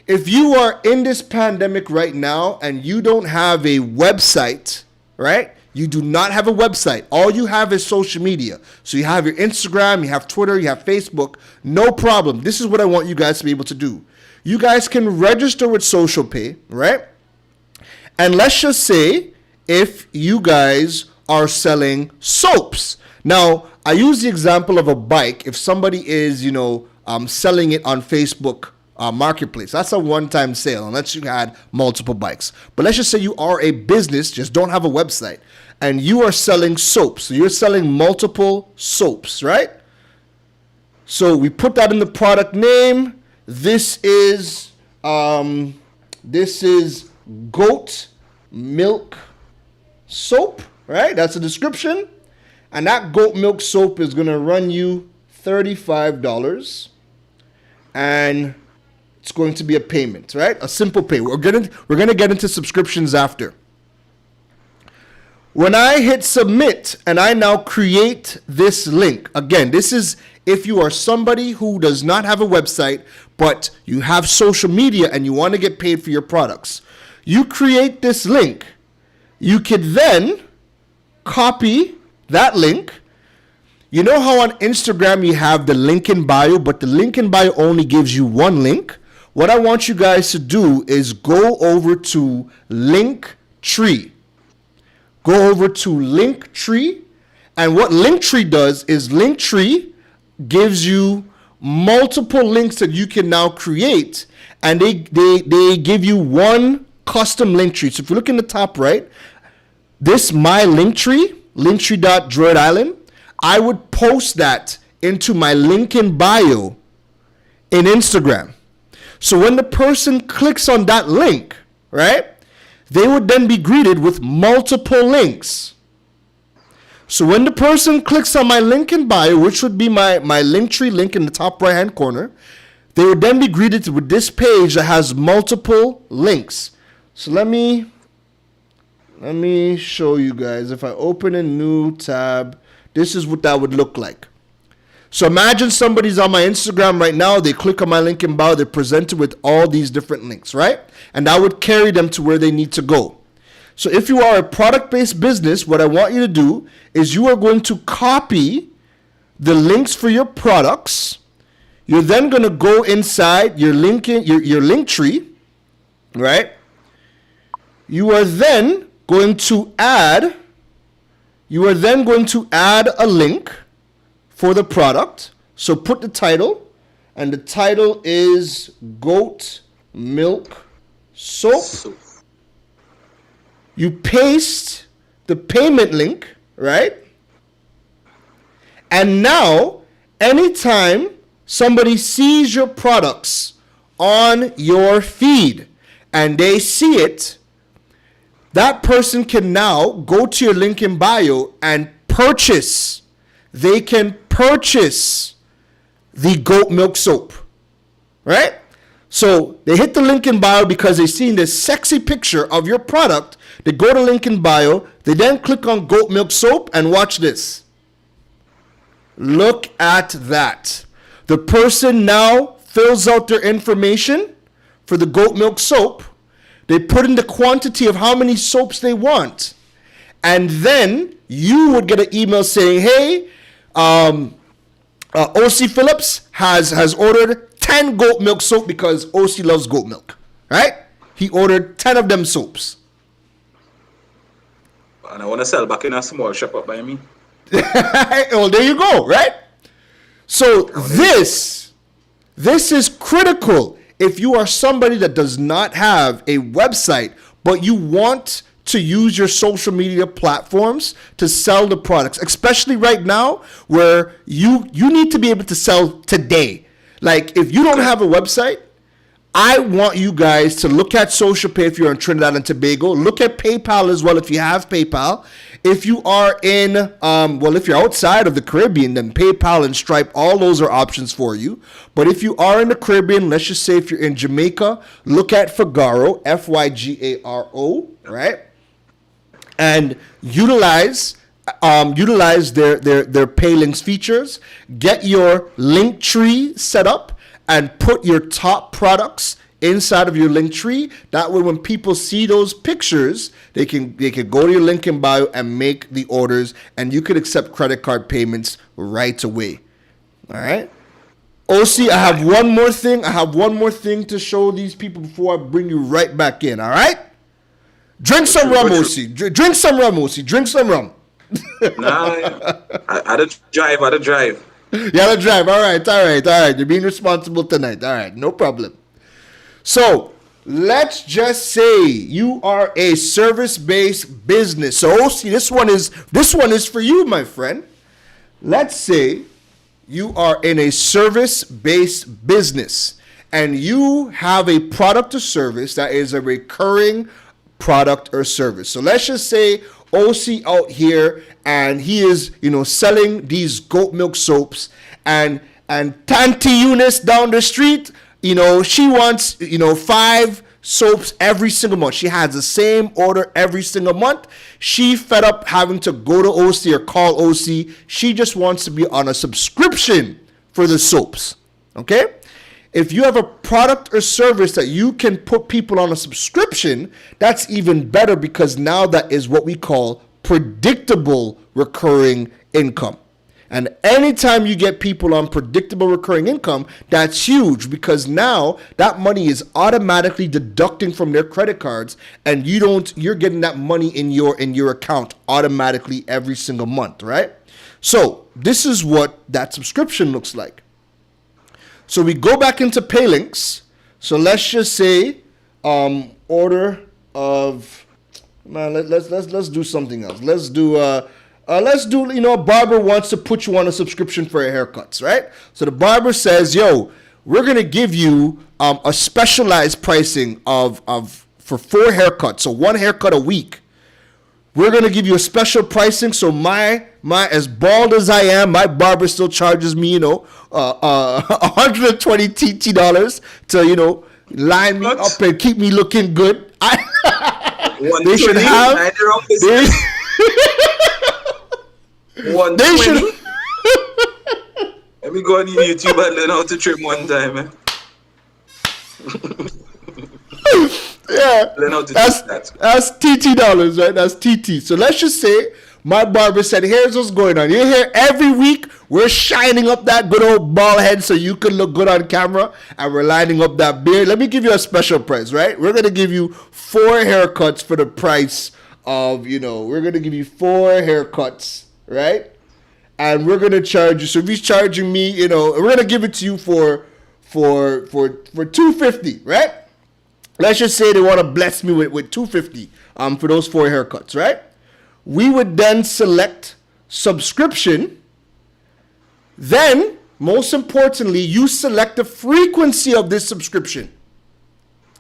If you are in this pandemic right now and you don't have a website, right? You do not have a website. All you have is social media. So you have your Instagram, you have Twitter, you have Facebook. No problem. This is what I want you guys to be able to do. You guys can register with Social Pay, right? And let's just say if you guys are selling soaps. Now, I use the example of a bike. If somebody is, selling it on Facebook Marketplace, that's a one-time sale unless you had multiple bikes. But let's just say you are a business, just don't have a website, and you are selling soaps. So you're selling multiple soaps, right? So we put that in the product name. This is goat milk soap. Right? That's a description. And that goat milk soap is going to run you $35. And it's going to be a payment, right? A simple pay. We're going to get into subscriptions after. When I hit submit and I now create this link. Again, this is if you are somebody who does not have a website, but you have social media and you want to get paid for your products. You create this link. You could then copy that link. You know how on Instagram you have the link in bio, but the link in bio only gives you one link? What I want you guys to do is go over to Linktree. Go over to Linktree. And what Linktree does is Linktree gives you multiple links that you can now create. And they give you one custom link tree. So if you look in the top right, this my Linktree, Linktree.Droid Island, I would post that into my link in bio in Instagram. So when the person clicks on that link, right, they would then be greeted with multiple links. So when the person clicks on my link in bio, which would be my Linktree link in the top right hand corner, they would then be greeted with this page that has multiple links. So let me show you guys. If I open a new tab, this is what that would look like. So imagine somebody's on my Instagram right now. They click on my link in bio. They're presented with all these different links, right? And that would carry them to where they need to go. So if you are a product-based business, what I want you to do is you are going to copy the links for your products. You're then going to go inside your Linktree, right? You are then going to add a link for the product. So put the title, and the title is goat milk soap. You paste the payment link, right? And now, anytime somebody sees your products on your feed and they see it, that person can now go to your link in bio and purchase. They can purchase the goat milk soap, right? So they hit the link in bio because they've seen this sexy picture of your product. They go to link in bio. They then click on goat milk soap and watch this. Look at that. The person now fills out their information for the goat milk soap. They put in the quantity of how many soaps they want. And then you would get an email saying, hey, OC Phillips has ordered 10 goat milk soap because OC loves goat milk, right? He ordered 10 of them soaps. And I want to sell back in a small shop up by me. Well, there you go, right? So this is critical if you are somebody that does not have a website, but you want to use your social media platforms to sell the products, especially right now where you need to be able to sell today. Like if you don't have a website, I want you guys to look at Social Pay if you're in Trinidad and Tobago. Look at PayPal as well if you have PayPal. If you are in, if you're outside of the Caribbean, then PayPal and Stripe, all those are options for you. But if you are in the Caribbean, let's just say if you're in Jamaica, look at Figaro, Fygaro, right? And utilize their pay links features. Get your link tree set up and put your top products inside of your link tree. That way when people see those pictures, they can go to your link in bio and make the orders, and you could accept credit card payments right away. All right? OC, I have one more thing to show these people before I bring you right back in. All right? Drink some rum, OC. Drink some rum, OC. Drink some rum. Nah, I don't drive. You gotta drive. All right. You're being responsible tonight. All right, no problem. So let's just say you are a service-based business. So see, this one is for you, my friend. Let's say you are in a service-based business and you have a product or service that is a recurring product or service. So let's just say OC out here and he is, selling these goat milk soaps, and Tanti Eunice down the street, she wants, 5 soaps every single month. She has the same order every single month. She fed up having to go to OC or call OC. She just wants to be on a subscription for the soaps. Okay? If you have a product or service that you can put people on a subscription, that's even better, because now that is what we call predictable recurring income. And anytime you get people on predictable recurring income, that's huge, because now that money is automatically deducting from their credit cards, and you're getting that money in your account automatically every single month, right? So this is what that subscription looks like. So we go back into Paylinks. So let's just say order of, let's do something else. Let's do a barber wants to put you on a subscription for your haircuts, right? So the barber says, yo, we're going to give you a specialized pricing for 4 haircuts. So 1 haircut a week. We're going to give you a special pricing. So my as bald as I am, my barber still charges me, $120 TT dollars to, line me up and keep me looking good. They should have. They should. Let me go on YouTube and learn how to trim one time, man. Yeah, that's TT dollars, right? That's TT. So let's just say my barber said, here's what's going on. You're here every week. We're shining up that good old bald head so you can look good on camera, and we're lining up that beard. Let me give you a special price, right? We're going to give you 4 haircuts for the price of, we're going to give you 4 haircuts, right? And we're going to charge you. So if he's charging me, we're going to give it to you for $250, right? Let's just say they want to bless me with $250 for those 4 haircuts, right? we would then select subscription. Then, most importantly, you select the frequency of this subscription.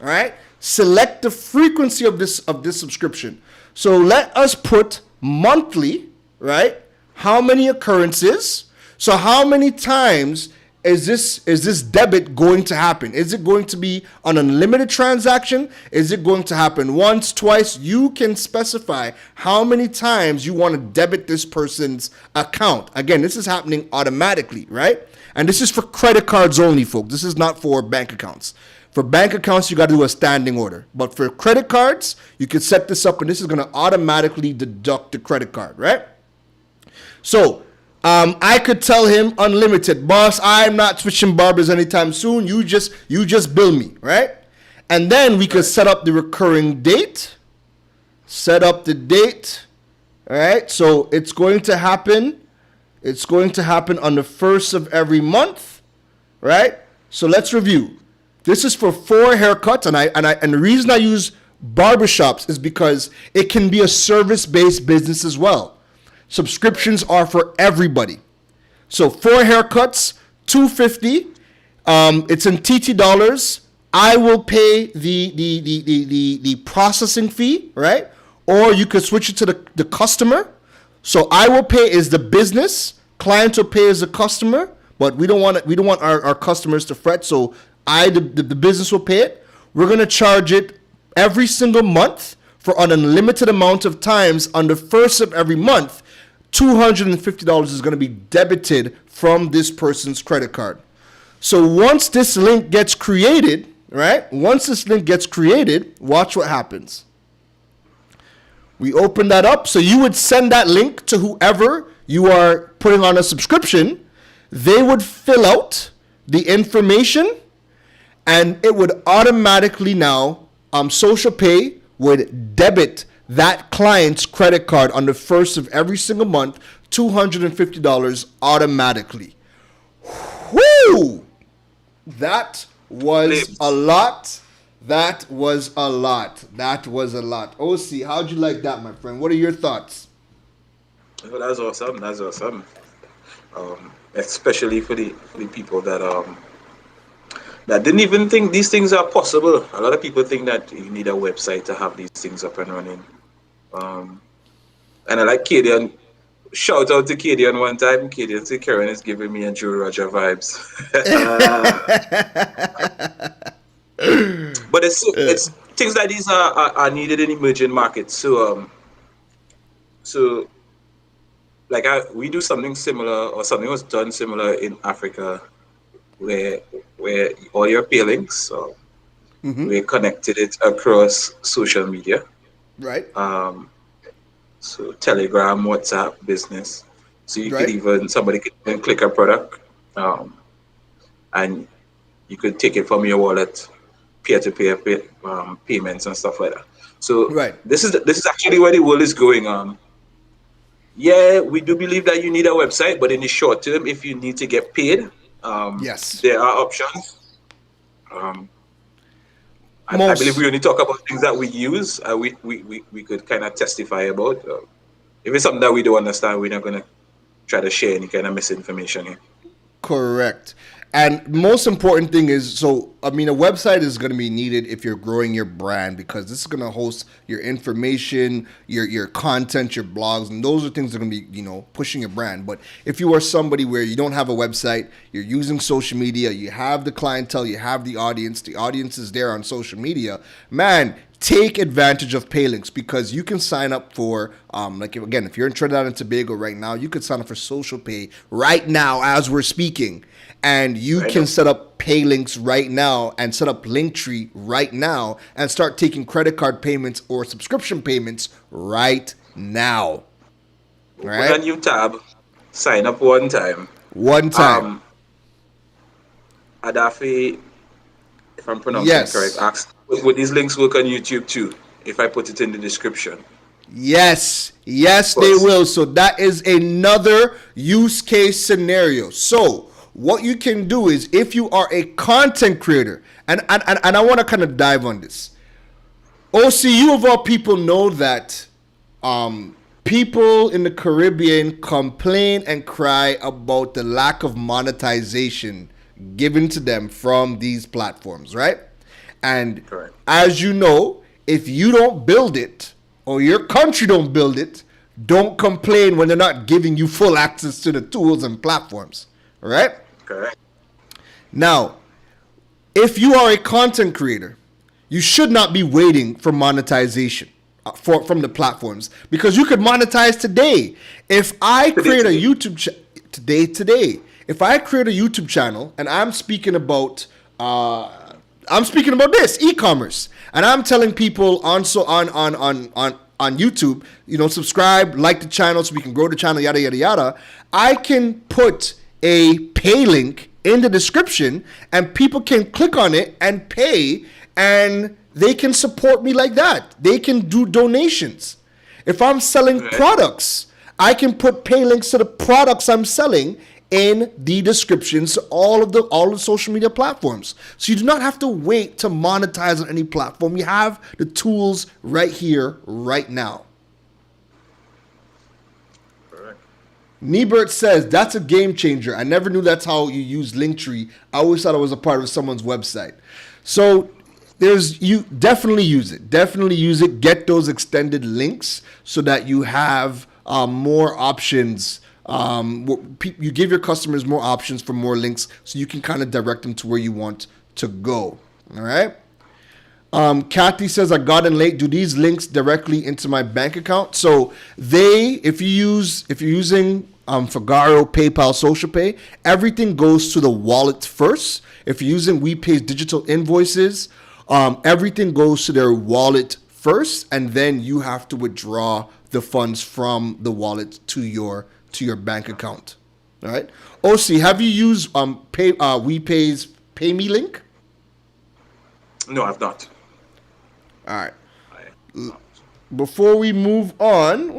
All right? Select the frequency of this subscription. So let us put monthly, right? How many occurrences? So how many times is this debit going to happen? Is it going to be an unlimited transaction? Is it going to happen once, twice? You can specify how many times you want to debit this person's account. Again, this is happening automatically, right? And this is for credit cards only, folks. This is not for bank accounts. For bank accounts, you got to do a standing order. But for credit cards, you can set this up, and this is going to automatically deduct the credit card, right? So I could tell him unlimited, boss, I'm not switching barbers anytime soon. You just bill me, right? And then we could set up the recurring date. Set up the date. All right. So it's going to happen. It's going to happen on the first of every month, right? So let's review. This is for 4 haircuts, and the reason I use barbershops is because it can be a service-based business as well. Subscriptions are for everybody. So 4 haircuts, $250. It's in TT dollars. I will pay the processing fee, right? Or you could switch it to the customer. So I will pay is the business. Client will pay as the customer, but we don't want our customers to fret. So the business will pay it. We're gonna charge it every single month for an unlimited amount of times. On the first of every month, $250 is going to be debited from this person's credit card. So once this link gets created, right? Once this link gets created, watch what happens. We open that up. So you would send that link to whoever you are putting on a subscription. They would fill out the information, and it would automatically now, Social Pay would debit that client's credit card on the first of every single month, $250 automatically. Whoo! That was a lot. That was a lot. That was a lot. OC, how'd you like that, my friend? What are your thoughts? Well, that's awesome. That's awesome. Especially for the people that didn't even think these things are possible. A lot of people think that you need a website to have these things up and running. And I like Keron. Shout out to Keron one time. Keron said Keron is giving me a Joe Roger vibes. But it's things like these are needed in emerging markets. So like we do something similar, or something was done similar in Africa, where all your pay links, so we connected it across social media. Right. So Telegram, WhatsApp, business. So you could even, somebody can click a product, and you could take it from your wallet, peer-to-peer payments and stuff like that. So this is actually where the world is going. Yeah, we do believe that you need a website, but in the short term, if you need to get paid, yes, there are options. I believe we only talk about things that we use. We could kind of testify about. If it's something that we don't understand, we're not going to try to share any kind of misinformation here. Correct. And most important thing is, so, I mean, a website is going to be needed if you're growing your brand, because this is going to host your information, your content, your blogs, and those are things that are going to be, pushing your brand. But if you are somebody where you don't have a website, you're using social media, you have the clientele, you have the audience is there on social media, man, take advantage of Paylinks, because you can sign up for, if you're in Trinidad and Tobago right now, you could sign up for Social Pay right now as we're speaking. And you can set up Paylinks right now and set up Linktree right now and start taking credit card payments or subscription payments right now. All right? Put a new tab, sign up one time. Adafi, if I'm pronouncing it correct, asked, would these links work on YouTube too, if I put it in the description? Yes, they will. So that is another use case scenario. So what you can do is, if you are a content creator, and I want to kind of dive on this. OCU of all people know that people in the Caribbean complain and cry about the lack of monetization given to them from these platforms, right? And Correct. as you know, if you don't build it or your country don't build it, don't complain when they're not giving you full access to the tools and platforms, right? Correct. Now, if you are a content creator, you should not be waiting for monetization from the platforms, because you could monetize today. If I create a YouTube today, if I create a YouTube channel and I'm speaking about this e-commerce, and I'm telling people on YouTube, subscribe, like the channel so we can grow the channel, yada yada yada. I can put a pay link in the description, and people can click on it and pay, and they can support me like that. They can do donations. If I'm selling products, I can put pay links to the products I'm selling in the descriptions, all of the social media platforms. So you do not have to wait to monetize on any platform. You have the tools right here, right now. Nebert says, that's a game changer. I never knew that's how you use Linktree. I always thought it was a part of someone's website. So you definitely use it. Definitely use it. Get those extended links so that you have more options. You give your customers more options for more links, so you can kind of direct them to where you want to go. All right. Kathy says, I got in late. Do these links directly into my bank account? So if you're using Fagaro, PayPal, Social Pay, everything goes to the wallet first. If you're using WePay's digital invoices, everything goes to their wallet first, and then you have to withdraw the funds from the wallet to your bank account. All right. OC, have you used WePay's Pay Me link? No, I've not. All right. Before we move on,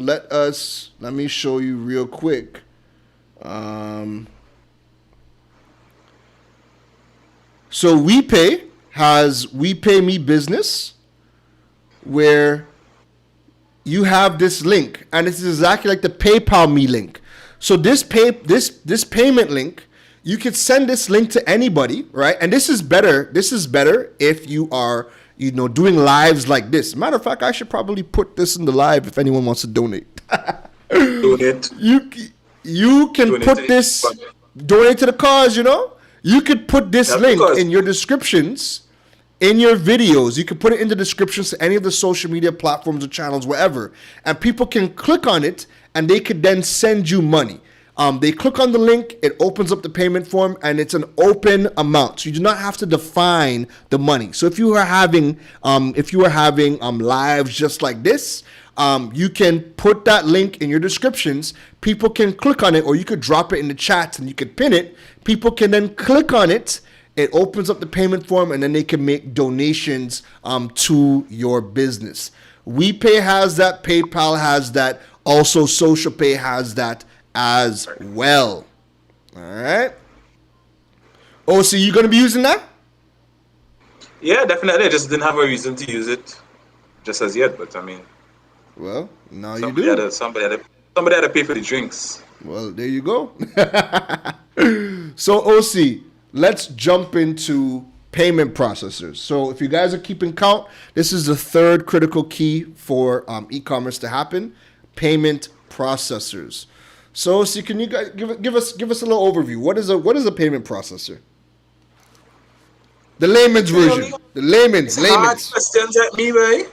let me show you real quick. So WePay has WePay Me Business, where you have this link, and it's exactly like the PayPal Me link. So this payment link, you could send this link to anybody, right? And this is better. This is better if you are, doing lives like this. Matter of fact, I should probably put this in the live if anyone wants to donate. Donate. You can put this, donate to the cause. You could put this link in your descriptions, in your videos. You could put it in the descriptions to any of the social media platforms or channels, wherever, and people can click on it, and they could then send you money. They click on the link, it opens up the payment form, and it's an open amount. So you do not have to define the money. So if you are having lives just like this, you can put that link in your descriptions. People can click on it, or you could drop it in the chats and you could pin it. People can then click on it. It opens up the payment form, and then they can make donations to your business. WePay has that. PayPal has that. Also, Social Pay has that as well. All right. Oh, so you're going to be using that? Yeah, definitely. I just didn't have a reason to use it just as yet, but I mean, well, now you do. Somebody had to pay for the drinks. Well, there you go. So, OC, let's jump into payment processors. So if you guys are keeping count, this is the third critical key for e-commerce to happen: payment processors. So can you guys give us a little overview? What is a payment processor? The layman's version. The layman's. Hard questions at me, right?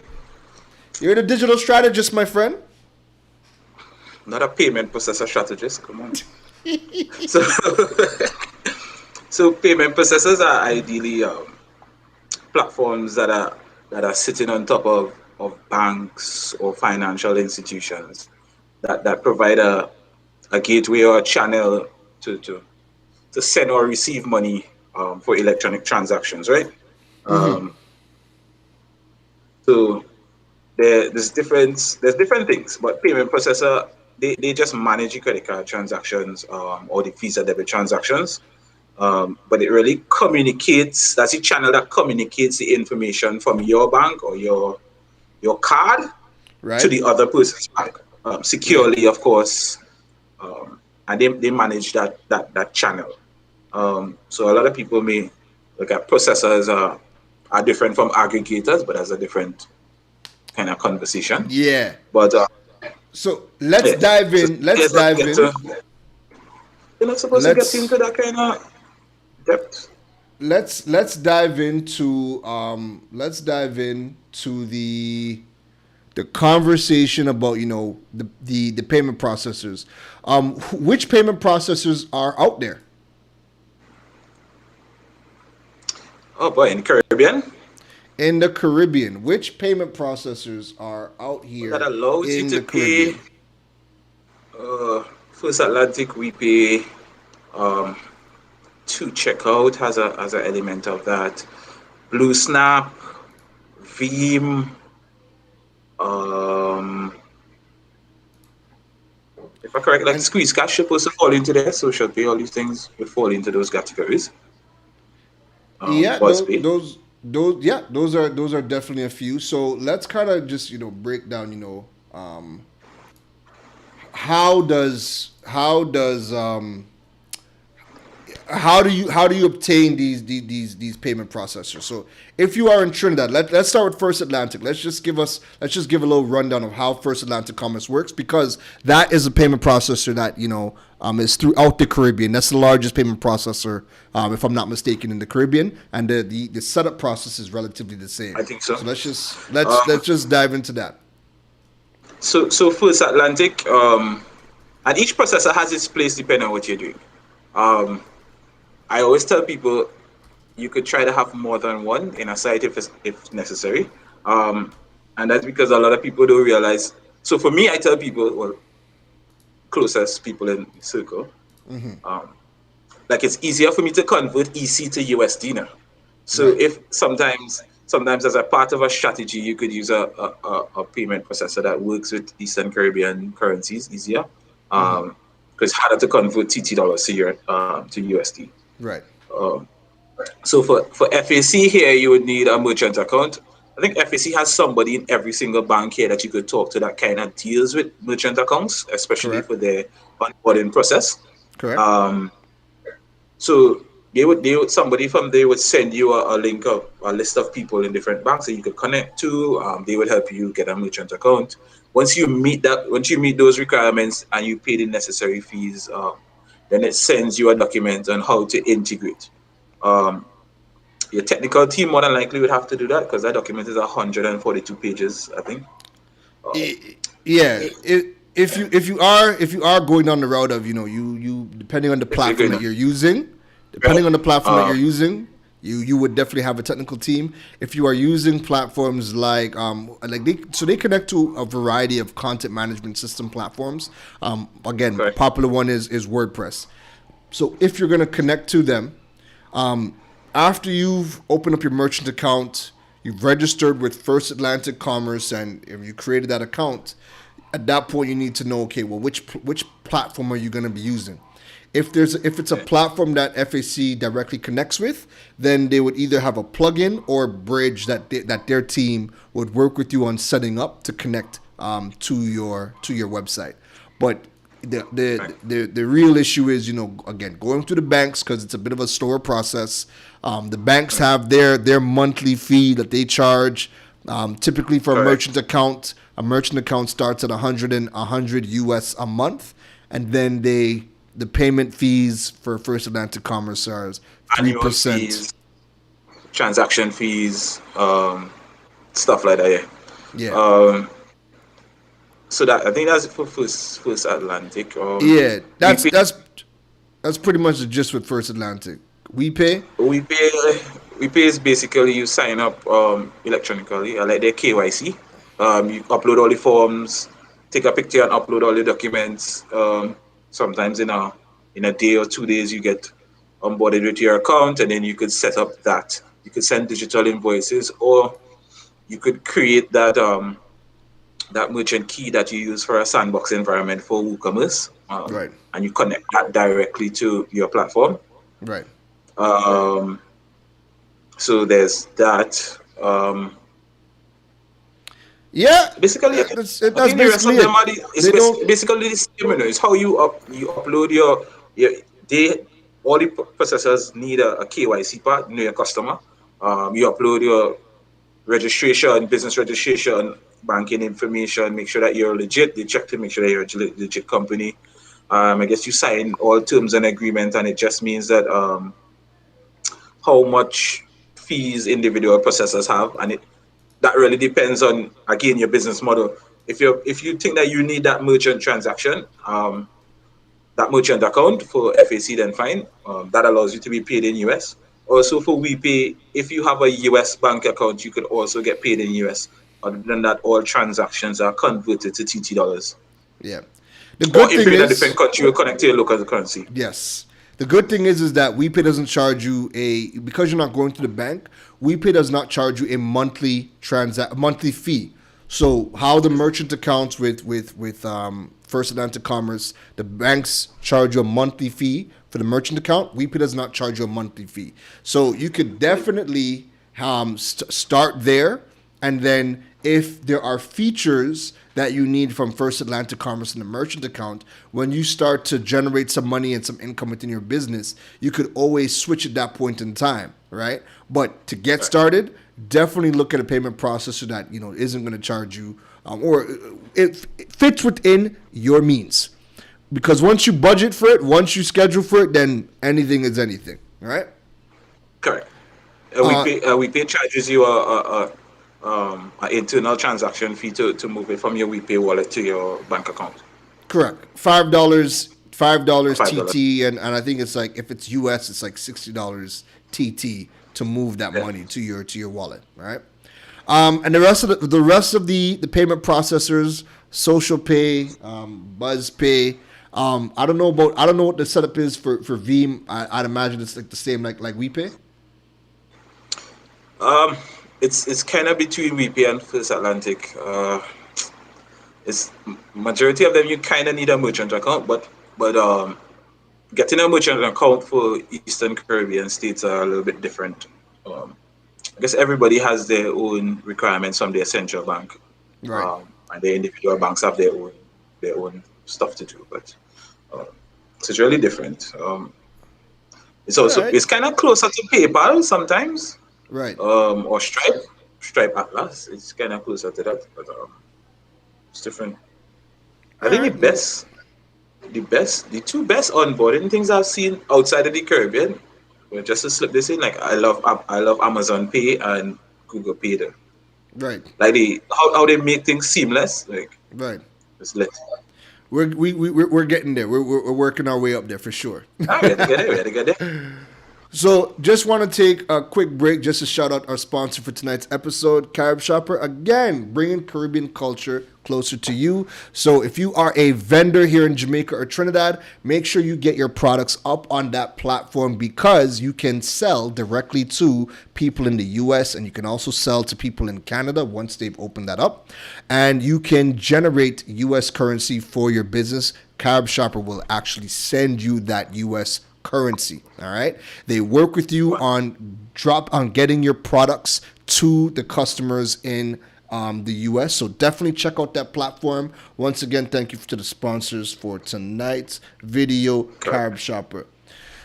You're the digital strategist, my friend. Not a payment processor strategist. Come on. So payment processors are ideally platforms that are sitting on top of banks or financial institutions that provide a gateway or a channel to send or receive money for electronic transactions, right? Mm-hmm. So there's different things, but payment processor, they just manage your credit card transactions or the Visa debit transactions. But it really communicates, that's a channel that communicates the information from your bank or your card to Right. the other person's bank Right. securely, of course, and they manage that channel. So a lot of people may look at processors are different from aggregators, but that's a different kind of conversation. Yeah. But So let's yeah, dive so in. Let's you're not dive get in. to, you're not supposed to get into Let's that kind of depth. let's dive into the conversation about the payment processors. Which payment processors are out there Oh boy, in the Caribbean, in the Caribbean? Which payment processors are out that here allows you in to the pay. Caribbean? First Atlantic, we pay um, to checkout has an element of that. Blue Snap, Veeam, um, if I correct, like And Squeeze Cash supposed to fall into there, social pay, all these things would fall into those categories. yeah, BuzzPay. those are definitely a few. So let's kind of just break down. How do you obtain these payment processors? So if you are in Trinidad, let's start with First Atlantic. Let's just give a little rundown of how First Atlantic Commerce works, because that is a payment processor that is throughout the Caribbean. That's the largest payment processor, if I'm not mistaken, in the Caribbean, and the setup process is relatively the same. I think so. So let's just Um, dive into that. so First Atlantic, and each processor has its place depending on what you're doing. Um, I always tell people you could try to have more than one in a site if necessary. Um, and that's because a lot of people don't realize. So for me, I tell people, well, closest people in the circle, um, like it's easier for me to convert EC to USD now. So Right. if sometimes as a part of a strategy, you could use a payment processor that works with Eastern Caribbean currencies easier. Because it's harder to convert TT dollars to USD. Right. Um, so for FAC here, you would need a merchant account. I think FAC has somebody in every single bank here that you could talk to that kind of deals with merchant accounts, especially Correct. for their onboarding process. Correct. Um, so they would somebody from there would send you a link of a list of people in different banks that you could connect to. They would help you get a merchant account. Once you meet those requirements and you pay the necessary fees, then it sends you a document on how to integrate. Um, your technical team more than likely would have to do that because that document is 142 pages, I think. Um, Yeah, if you are going down the route of you depending on the if you're platform going that to, you're using, right? Um, you would definitely have a technical team. If you are using platforms like they connect to a variety of content management system platforms. Again, okay, popular one is WordPress. So if you're going to connect to them, after you've opened up your merchant account, you've registered with First Atlantic Commerce, and if you created that account, at that point you need to know, okay, well, which platform are you going to be using? If it's a okay, platform that FAC directly connects with, then they would either have a plugin or a bridge that their team would work with you on setting up to connect to your website. But the okay. the real issue is, again, going through the banks, because it's a bit of a slower process. The banks Right. have their monthly fee that they charge. Typically for Correct. a merchant account starts at 100 US a month, and then the payment fees for First Atlantic Commerce are three Annual percent. fees, transaction fees, stuff like that. Yeah. Yeah, Um, so that I think that's for First Atlantic. yeah. We That's pay that's that's pretty much the gist with First Atlantic. We pay. we pay we pay is basically you sign up electronically, like their KYC. You upload all the forms, take a picture and upload all the documents. Sometimes in a day or 2 days you get onboarded with your account, and then you could set up that. You could send digital invoices, or you could create that merchant key that you use for a sandbox environment for WooCommerce, Right, and you connect that directly to your platform. right. So there's that. Yeah, Basically, I that's think the rest basically of them it. are it's They don't. basically the same. You know, it's how you upload your they all the processors need a KYC part. You know your customer. You upload your registration, business registration, banking information. Make sure that you're legit. They check to make sure that you're a legit company. I guess you sign all terms and agreement, and it just means that how much fees individual processors have, and it that really depends on again your business model. If you think that you need that merchant transaction, that merchant account for FAC, then fine. That allows you to be paid in US. Also for WePay, if you have a US bank account, you could also get paid in US. Other than that, all transactions are converted to TT dollars. Yeah. The Or good if thing you're in a different is, country, you connect to your local currency. yes. The good thing is that WePay doesn't charge you because you're not going to the bank. WePay does not charge you a monthly fee. So how the merchant accounts with First Atlantic Commerce, the banks charge you a monthly fee for the merchant account. WePay does not charge you a monthly fee. So you could definitely start there, and then if there are features that you need from First Atlantic Commerce in the merchant account, when you start to generate some money and some income within your business, you could always switch at that point in time, right? But to get started, definitely look at a payment processor that isn't going to charge you, or it fits within your means. Because once you budget for it, once you schedule for it, then anything is anything, right? Correct. WePay charges you a internal transaction fee to move it from your WePay wallet to your bank account. Correct. $5 $5. TT, and I think it's like if it's US, it's like $60 TT to move that Yeah. money to your wallet, right? And the rest of the payment processors, Social Pay, Buzz Pay. I don't know what the setup is for Veeam. I'd imagine it's like the same like WePay. It's kind of between WePay and First Atlantic. It's majority of them you kind of need a merchant account, but getting a merchant account for Eastern Caribbean states are a little bit different. I guess everybody has their own requirements from their central bank, Right. and the individual banks have their own stuff to do. But so it's really different. It's All also right. it's kind of closer to PayPal sometimes, Right. or Stripe Atlas. It's kind of closer to that, but it's different. I All think right. the two best onboarding things I've seen outside of the Caribbean. Well, just to slip this in, like I love Amazon Pay and Google Pay. There. Right. Like how they make things seamless. Like Right. it's lit. We're getting there. We're working our way up there for sure. We had to get it. We had to get it. So, just want to take a quick break just to shout out our sponsor for tonight's episode, Carib Shopper. Again, bringing Caribbean culture closer to you. So, if you are a vendor here in Jamaica or Trinidad, make sure you get your products up on that platform because you can sell directly to people in the US and you can also sell to people in Canada once they've opened that up. And you can generate US currency for your business. Carib Shopper will actually send you that US currency. All right. They work with you on getting your products to the customers in the US. So definitely check out that platform. Once again, thank you to the sponsors for tonight's video, Carib Shopper.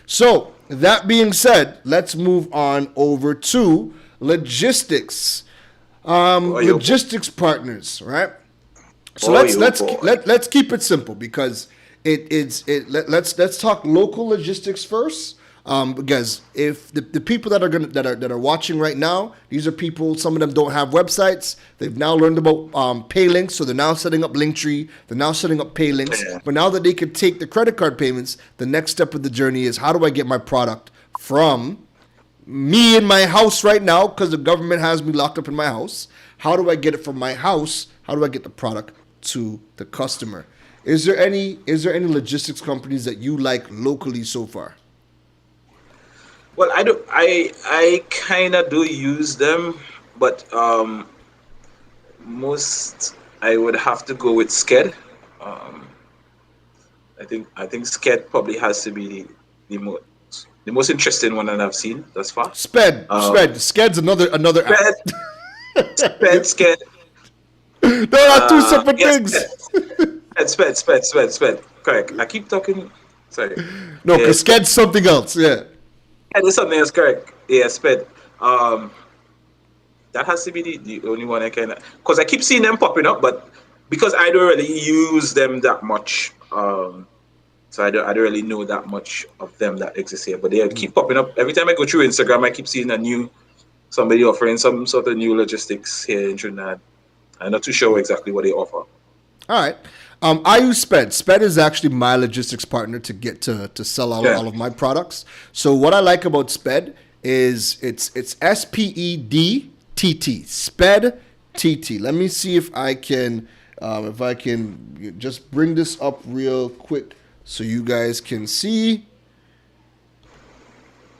So that being said, let's move on over to logistics. Logistics partners, right? So let's keep it simple because let's talk local logistics first. Because if the people that are watching right now, these are people. Some of them don't have websites. They've now learned about Paylinks, so they're now setting up Linktree. They're now setting up Paylinks. Yeah. But now that they can take the credit card payments, the next step of the journey is how do I get my product from me in my house right now because the government has me locked up in my house. How do I get it from my house? How do I get the product to the customer? Is there any logistics companies that you like locally so far? Well, I do. I kind of do use them, but most I would have to go with Sked. I think Sked probably has to be the most interesting one that I've seen thus far. Sked's another app. Sked, There are two separate Yes, things. sped. Correct. I keep talking. Sorry. No, Yeah, because sped. SCAD's something else. Yeah. Yeah, there's something else. Correct. Yeah, sped. That has to be the only one I can. Because I keep seeing them popping up, but because I don't really use them that much, so I don't really know that much of them that exist here. But they keep popping up every time I go through Instagram. I keep seeing somebody offering some sort of new logistics here in Trinidad. I'm not too sure exactly what they offer. All right. I use Sped. Sped is actually my logistics partner to get to sell all of my products. So what I like about Sped is it's SPEDTT. Sped TT. Let me see if I can just bring this up real quick so you guys can see.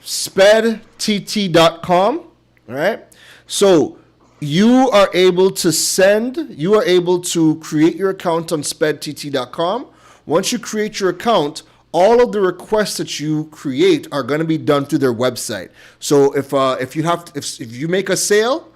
SpedTT.com. All right. So you are able to create your account on spedtt.com. Once you create your account, all of the requests that you create are going to be done through their website. So if you make a sale,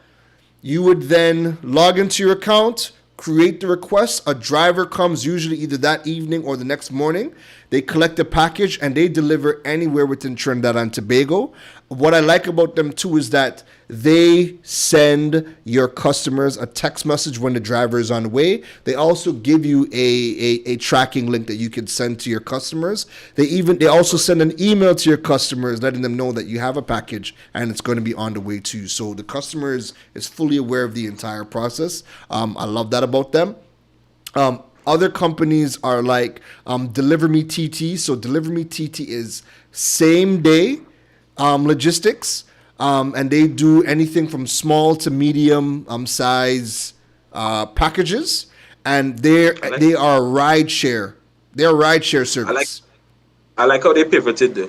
you would then log into your account, create the request. A driver comes usually either that evening or the next morning. They collect the package and they deliver anywhere within Trinidad and Tobago. What I like about them too is that they send your customers a text message when the driver is on the way. They also give you a tracking link that you can send to your customers. They also send an email to your customers letting them know that you have a package and it's going to be on the way to you. So the customer is fully aware of the entire process. I love that about them. Other companies are like Deliver Me TT. So Deliver Me TT is same day logistics. And they do anything from small to medium size packages, and they are rideshare. They're a rideshare service. I like how they pivoted there.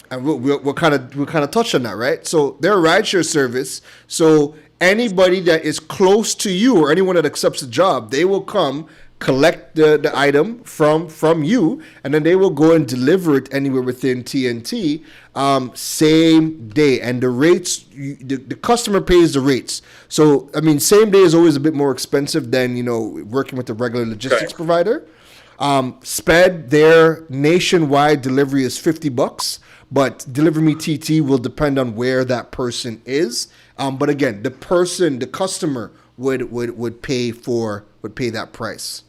And we'll kind of touch on that, right? So they're a rideshare service. So anybody that is close to you or anyone that accepts a job, they will come collect the item from you, and then they will go and deliver it anywhere within TNT same day. And the rates, the customer pays the rates. So I mean, same day is always a bit more expensive than working with a regular logistics provider. Sped, their nationwide delivery is $50, but Deliver Me TT will depend on where that person is. But again, the customer would pay that price.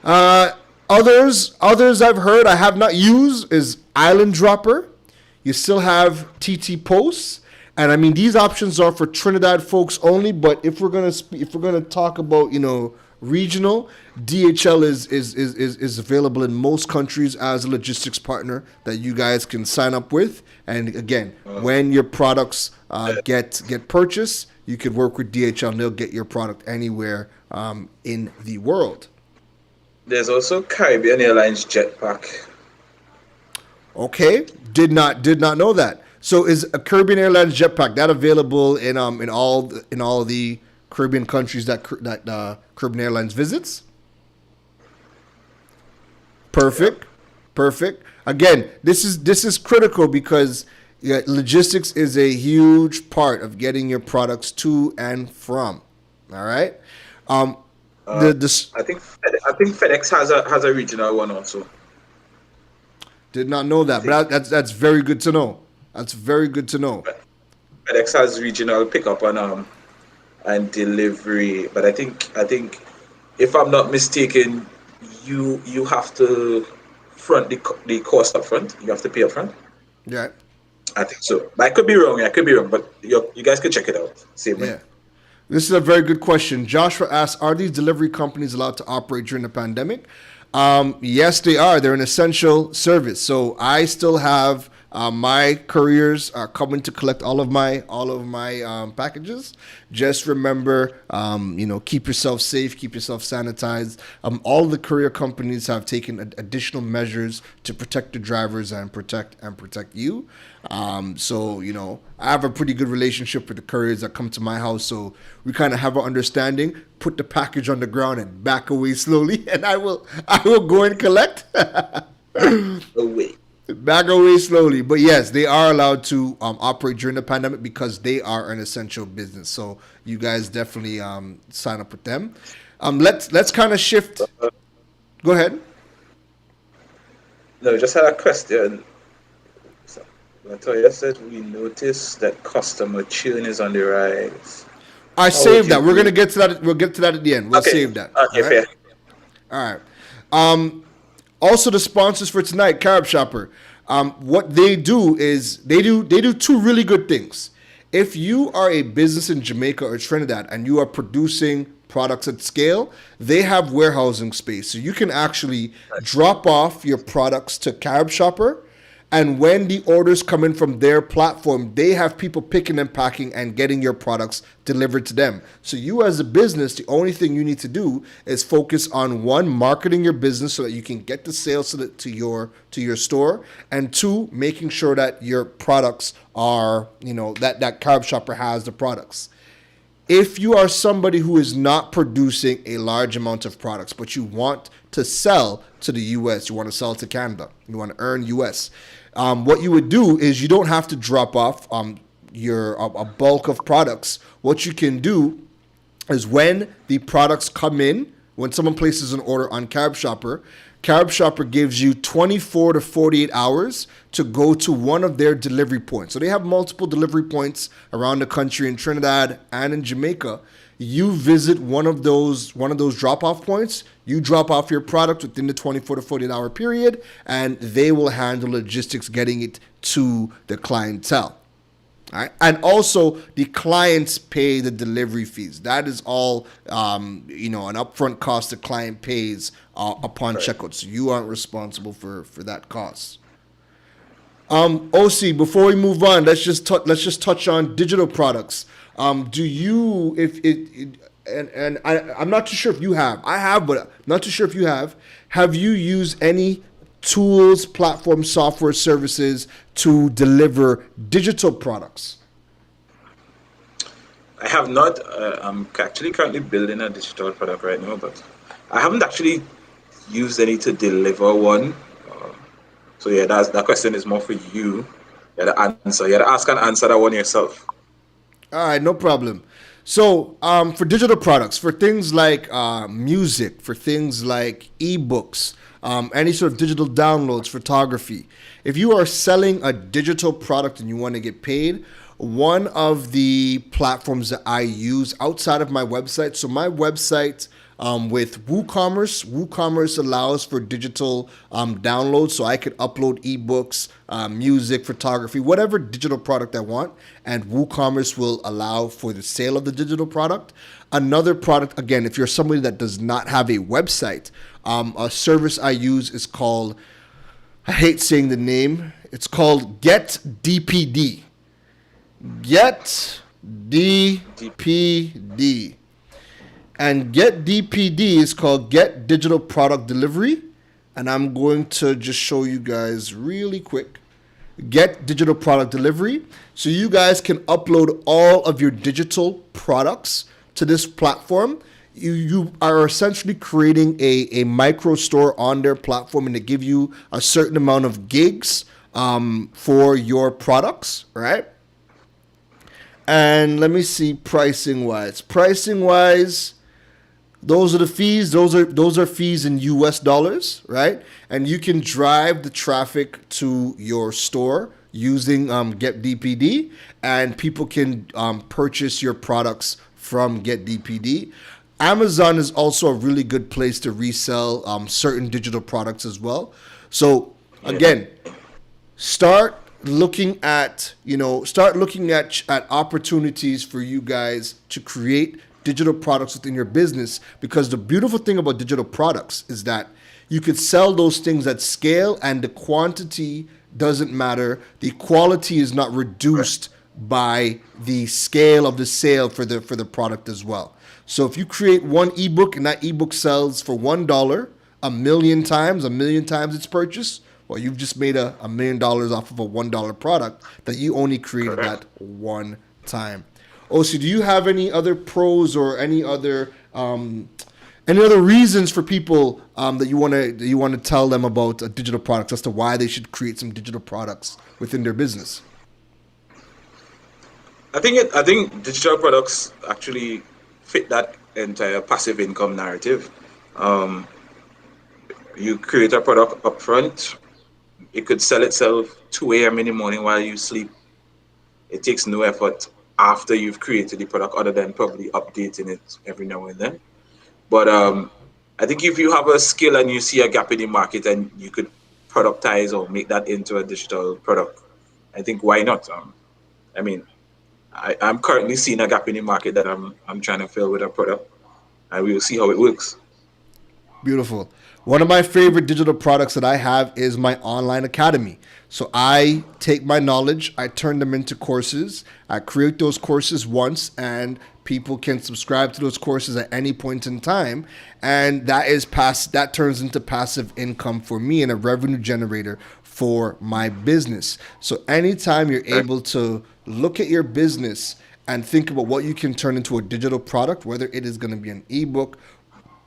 Others I've heard I have not used is Island Dropper. You still have TT Post, and I mean these options are for Trinidad folks only. But if we're gonna talk about regional, DHL is available in most countries as a logistics partner that you guys can sign up with. And again, when your products get purchased, you could work with DHL and they'll get your product anywhere in the world. There's also Caribbean Airlines Jetpack. Okay, did not know that. So is a Caribbean Airlines Jetpack that available in all the Caribbean countries that Caribbean Airlines visits? Perfect. Again, this is critical because logistics is a huge part of getting your products to and from. All right. I think FedEx has a regional one also. Did not know that, but that's very good to know. That's very good to know. FedEx has regional pickup and delivery, but I think if I'm not mistaken, you have to front the cost up front. You have to pay up front. Yeah. I think so. But I could be wrong, but you guys could check it out. Same way. Yeah. This is a very good question. Joshua asks, are these delivery companies allowed to operate during the pandemic? Yes, they are. They're an essential service. So I still have my couriers are coming to collect all of my packages. Just remember, keep yourself safe, keep yourself sanitized. All the courier companies have taken additional measures to protect the drivers and protect you. So I have a pretty good relationship with the couriers that come to my house. So we kind of have an understanding. Put the package on the ground and back away slowly, and I will go and collect. Away. Back away slowly. But yes, they are allowed to operate during the pandemic because they are an essential business. So you guys definitely sign up with them. Let's kind of shift. Go ahead. No, just had a question. So, Latoya said we noticed that customer churn is on the rise. I How would saved that. you We're gonna view? get to that. We'll get to that at the end. We'll Okay, save that. All okay, right. fair. All right. Also, the sponsors for tonight, Carib Shopper. What they do is they do two really good things. If you are a business in Jamaica or Trinidad and you are producing products at scale, they have warehousing space, so you can actually drop off your products to Carib Shopper. And when the orders come in from their platform, they have people picking and packing and getting your products delivered to them. So you as a business, the only thing you need to do is focus on one, marketing your business so that you can get the sales to your store, and two, making sure that your products are, that Carb Shopper has the products. If you are somebody who is not producing a large amount of products, but you want to sell to the US, you want to sell to Canada, you want to earn US, what you would do is you don't have to drop off a bulk of products. What you can do is when the products come in, when someone places an order on Carib Shopper gives you 24 to 48 hours to go to one of their delivery points. So they have multiple delivery points around the country in Trinidad and in Jamaica. You visit one of those drop-off points, you drop off your product within the 24 to 48 hour period, and they will handle logistics getting it to the clientele. All right. And also, the clients pay the delivery fees. That is all, an upfront cost the client pays upon checkout. So you aren't responsible for that cost. OC, before we move on, let's just touch on digital products. Do you, I'm not too sure if you have. I have, but I'm not too sure if you have. Have you used any tools, platform, software, services to deliver digital products? I have not. I'm actually currently building a digital product right now, but I haven't actually used any to deliver one. So yeah, that question is more for you. You had to answer. You had to ask and answer that one yourself. All right, no problem. So, for digital products, for things like music, for things like ebooks, any sort of digital downloads, photography, if you are selling a digital product and you want to get paid, one of the platforms that I use outside of my website, so my website with WooCommerce allows for digital downloads, so I could upload ebooks, music, photography, whatever digital product I want, and WooCommerce will allow for the sale of the digital product. Another product, again, if you're somebody that does not have a website, a service I use is called, I hate saying the name, it's called Get DPD. Get DPD. And Get DPD is called Get Digital Product Delivery. And I'm going to just show you guys really quick. Get Digital Product Delivery. So you guys can upload all of your digital products to this platform. You are essentially creating a micro store on their platform, and they give you a certain amount of gigs for your products, right? And let me see pricing wise. Those are the fees. Those are fees in US dollars, right? And you can drive the traffic to your store using Get DPD, and people can purchase your products from Get DPD. Amazon is also a really good place to resell certain digital products as well. So again, start looking at opportunities for you guys to create digital products within your business, because the beautiful thing about digital products is that you could sell those things at scale, and the quantity doesn't matter. The quality is not reduced by the scale of the sale for the product as well. So if you create one ebook and that ebook sells for $1 a million times it's purchased, well, you've just made $1 million off of a $1 product that you only created that one time. OC, do you have any other pros or any other Any other reasons for people that you want to tell them about digital products as to why they should create some digital products within their business? I think digital products actually fit that entire passive income narrative. You create a product upfront. It could sell itself 2 a.m. in the morning while you sleep. It takes no effort after you've created the product other than probably updating it every now and then. But I think if you have a skill and you see a gap in the market and you could productize or make that into a digital product, I think why not? I mean, I'm currently seeing a gap in the market that I'm trying to fill with a product, and we will see how it works. Beautiful. One of my favorite digital products that I have is my online academy. So I take my knowledge, I turn them into courses. I create those courses once, and people can subscribe to those courses at any point in time. And that turns into passive income for me and a revenue generator for my business. So anytime you're able to look at your business and think about what you can turn into a digital product, whether it is going to be an ebook,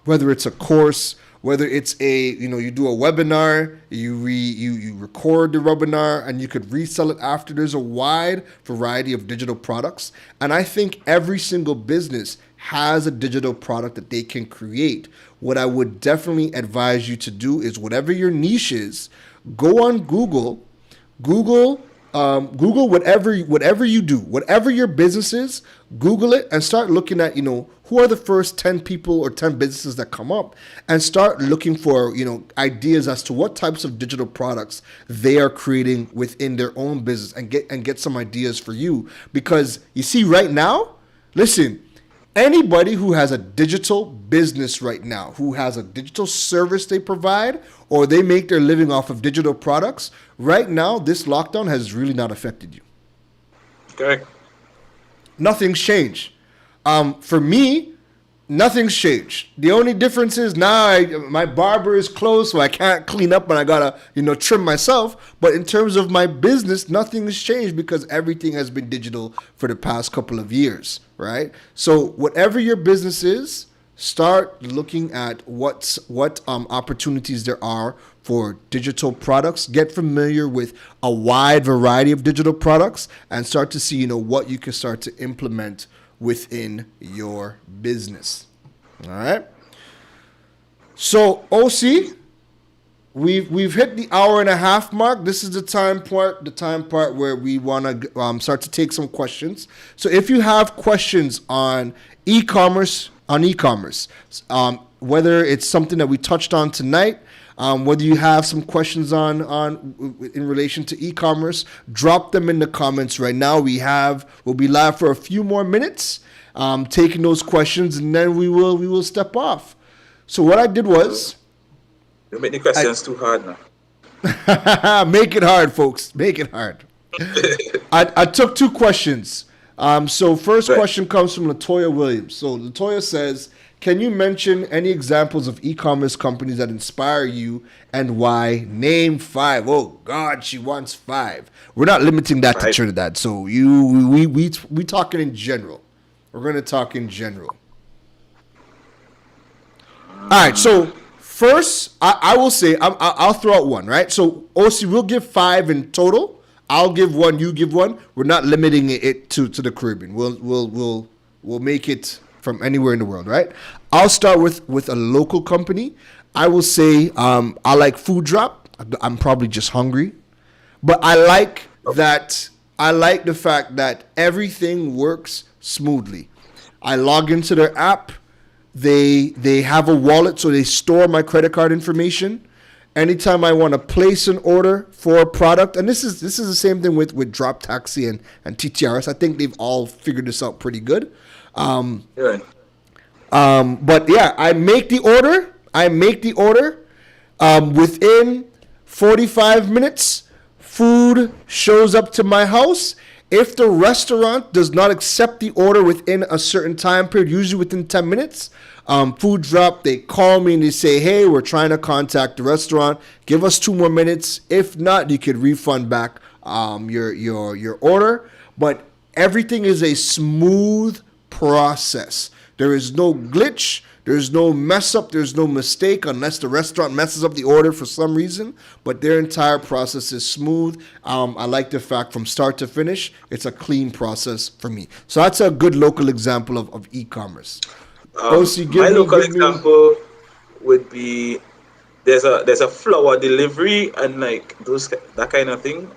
whether it's a course, whether it's you do a webinar, you record the webinar and you could resell it after. There's a wide variety of digital products. And I think every single business has a digital product that they can create. What I would definitely advise you to do is whatever your niche is, go on Google whatever you do, whatever your business is, Google it and start looking at, who are the first 10 people or 10 businesses that come up, and start looking for, ideas as to what types of digital products they are creating within their own business, and get some ideas for you. Because you see right now, listen, anybody who has a digital business right now, who has a digital service they provide, or they make their living off of digital products, right now, this lockdown has really not affected you. Okay. Nothing's changed. For me, nothing's changed. The only difference is now my barber is closed, so I can't clean up and I gotta, trim myself. But in terms of my business, nothing has changed because everything has been digital for the past couple of years, right? So whatever your business is, start looking at what opportunities there are for digital products. Get familiar with a wide variety of digital products and start to see, what you can start to implement within your business. All right. So OC, we've hit the hour and a half mark. This is the time part where we want to start to take some questions. So if you have questions on e-commerce, whether it's something that we touched on tonight, whether you have some questions on in relation to e-commerce, drop them in the comments right now. We'll be live for a few more minutes, taking those questions, and then we will step off. So what I did was, don't make the questions too hard now. Make it hard, folks. Make it hard. I took 2 questions. So first question comes from Latoya Williams. So Latoya says, can you mention any examples of e-commerce companies that inspire you and why? Name 5. Oh God, she wants 5. We're not limiting that to Trinidad. So we talking in general. We're going to talk in general. All right. So first, I will say I'll throw out one. Right. So OC, we'll give 5 in total. I'll give 1. You give 1. We're not limiting it to the Caribbean. We'll make it from anywhere in the world, right? I'll start with a local company. I will say I like Food Drop. I'm probably just hungry, but I like that. I like the fact that everything works smoothly. I log into their app. They have a wallet, so they store my credit card information. Anytime I want to place an order for a product, and this is the same thing with Drop Taxi and TTRS. I think they've all figured this out pretty good. But yeah, I make the order. Within 45 minutes, food shows up to my house. If the restaurant does not accept the order within a certain time period, usually within 10 minutes, Food Drop, they call me and they say, hey, we're trying to contact the restaurant. Give us 2 more minutes. If not, you could refund back your order. But everything is a smooth process. There is no glitch. There's no mess up, there's no mistake unless the restaurant messes up the order for some reason, but their entire process is smooth. I like the fact from start to finish, it's a clean process for me. So that's a good local example of e-commerce. OC, My local example would be there's a flower delivery and like those that kind of thing.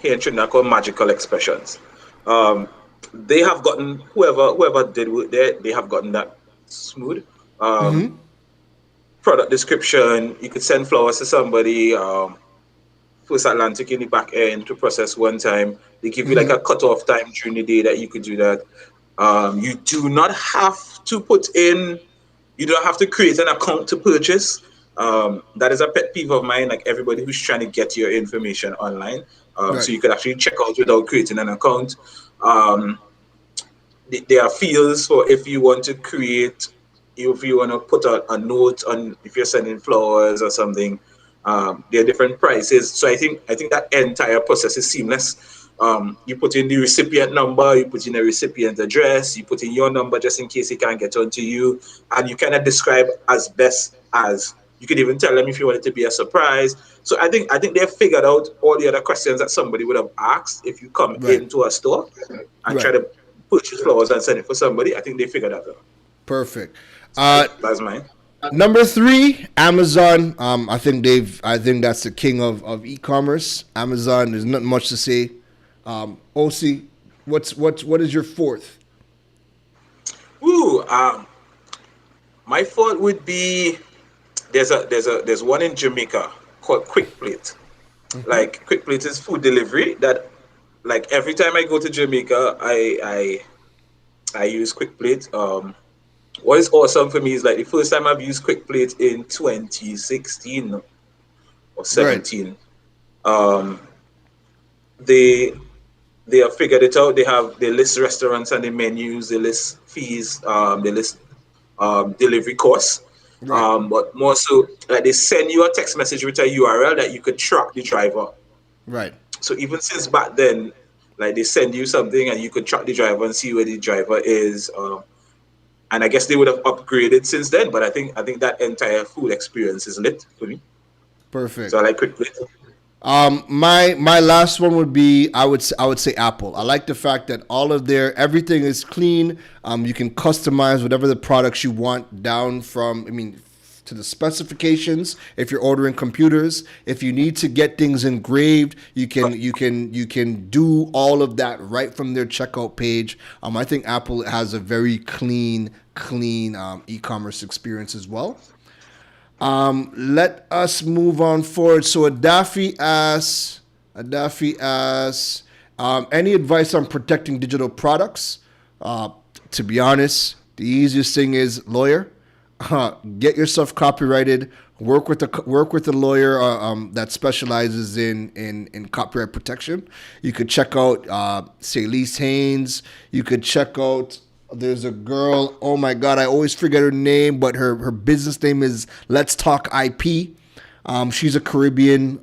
Here in Trinidad called Magical Expressions. They have gotten whoever did it there, they have gotten that smooth. Product description, you could send flowers to somebody. First Atlantic in the back end to process one time. They give you like a cutoff time during the day that you could do that. You do not have to put in, you don't have to create an account to purchase. That is a pet peeve of mine, like everybody who's trying to get your information online. Right. So you could actually check out without creating an account. There are fields for if you want to create, if you want to put a note on if you're sending flowers or something. There are different prices. So I think that entire process is seamless. You put in the recipient number, you put in a recipient address, you put in your number just in case he can't get onto you, and you kind of describe as best as you could even tell them if you want it to be a surprise. So I think they figured out all the other questions that somebody would have asked if you come into a store and try to purchase flowers and send it for somebody. I think they figured that out. Perfect. That's mine. Number 3, Amazon. I think that's the king of e-commerce. Amazon. There's not much to say. OC, what is your 4th? My 4th would be there's one in Jamaica called Quick Plate. Like Quick Plate is food delivery that like every time I go to Jamaica I use Quick Plate. What is awesome for me is like the first time I've used Quick Plate in 2016 or 17. They have figured it out. They list restaurants and the menus, they list fees, they list delivery costs. But more so, like they send you a text message with a URL that you could track the driver. Right. So even since back then, like they send you something and you could track the driver and see where the driver is. And I guess they would have upgraded since then, but I think that entire food experience is lit for me. Perfect. So I like Quick Plate. My last one would be I would say Apple. I like the fact that everything is clean. You can customize whatever the products you want down from to the specifications. If you're ordering computers, if you need to get things engraved, you can do all of that right from their checkout page. I think Apple has a very clean e-commerce experience as well. Let us move on forward. So Adafi asks, any advice on protecting digital products? To be honest, the easiest thing is lawyer. Get yourself copyrighted. Work with a lawyer that specializes in copyright protection. You could check out say Lise Haynes. You could check out. There's a girl, oh my God, I always forget her name, but her business name is Let's Talk IP. She's a Caribbean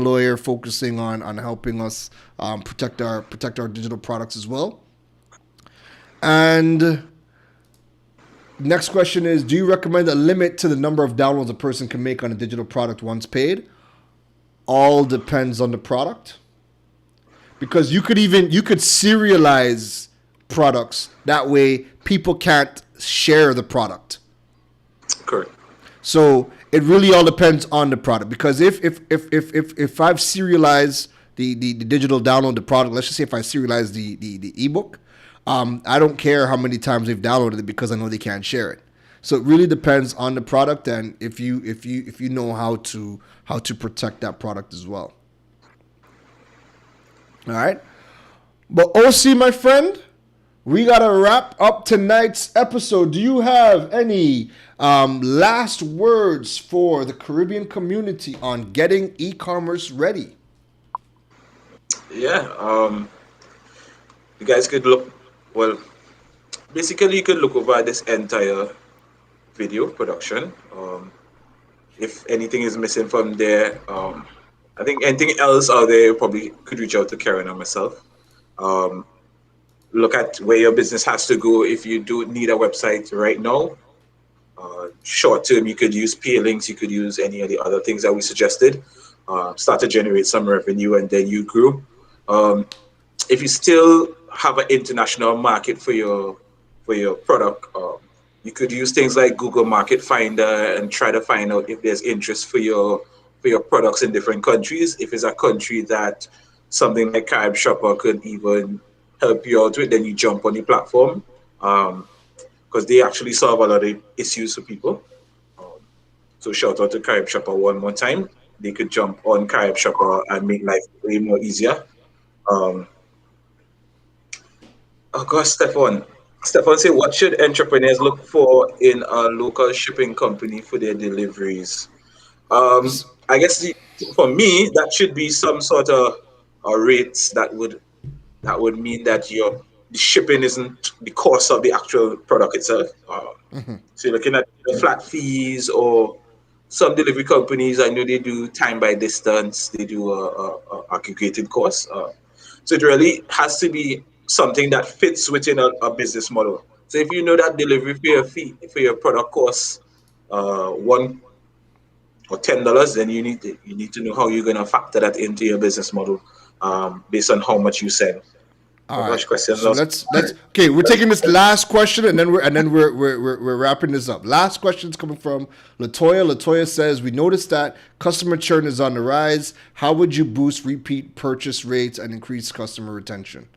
lawyer focusing on helping us protect our digital products as well. And next question is, do you recommend a limit to the number of downloads a person can make on a digital product once paid? All depends on the product. Because you could serialize products. That way people can't share the product. Correct. So it really all depends on the product. Because if I've serialized the digital download the product, let's just say if I serialize the ebook, I don't care how many times they've downloaded it because I know they can't share it. So it really depends on the product and if you know how to protect that product as well. All right. But OC, my friend, we got to wrap up tonight's episode. Do you have any last words for the Caribbean community on getting e-commerce ready? Yeah. You guys could look, well, basically you could look over this entire video production. If anything is missing from there, I think anything else out there, you probably could reach out to Keron or myself. Look at where your business has to go if you do need a website right now. Short term, you could use pay links, you could use any of the other things that we suggested. Start to generate some revenue, and then you grew. If you still have an international market for your product, you could use things like Google Market Finder and try to find out if there's interest for your products in different countries. If it's a country that something like Carib Shopper could even help you out with, then you jump on the platform, because they actually solve a lot of issues for people. Um, so shout out to Carib Shopper one more time. They could jump on Carib Shopper and make life way more easier. Um, oh gosh, Stefan. Stefan say, what should entrepreneurs look for in a local shipping company for their deliveries? I guess for me, that should be some sort of rates that would mean that your the shipping isn't the cost of the actual product itself. So you're looking at the flat fees, or some delivery companies, I know they do time by distance, they do a aggregated cost. So it really has to be something that fits within a business model. So if you know that delivery for your fee for your product costs $1 or $10, then you need to know how you're gonna factor that into your business model, based on how much you sell. All Oh right. gosh, questions So lost. let's okay. We're taking this last question, and then we're wrapping this up. Last question's coming from Latoya. Latoya says, we noticed that customer churn is on the rise. How would you boost repeat purchase rates and increase customer retention?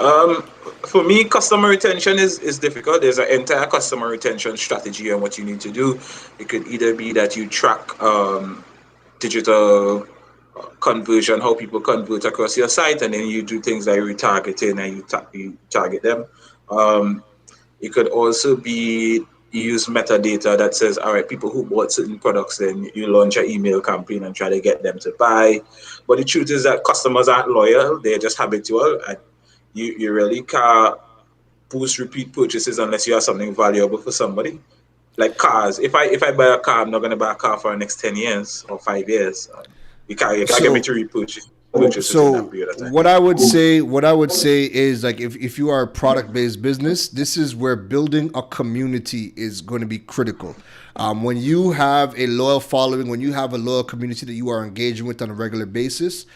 Um, for me, customer retention is difficult. There's an entire customer retention strategy on what you need to do. It could either be that you track digital conversion, how people convert across your site, and then you do things like retargeting and you target them. Um, it could also be you use metadata that says, all right, people who bought certain products, then you launch an email campaign and try to get them to buy. But the truth is that customers aren't loyal; they're just habitual, and you really can't boost repeat purchases unless you have something valuable for somebody. Like cars, if I buy a car, I'm not gonna buy a car for the next 10 years or 5 years. You can't get me So to repurchase within that So period of time. what I would say is, like, if you are a product based business, this is where building a community is going to be critical. When you have a loyal following, when you have a loyal community that you are engaging with on a regular basis,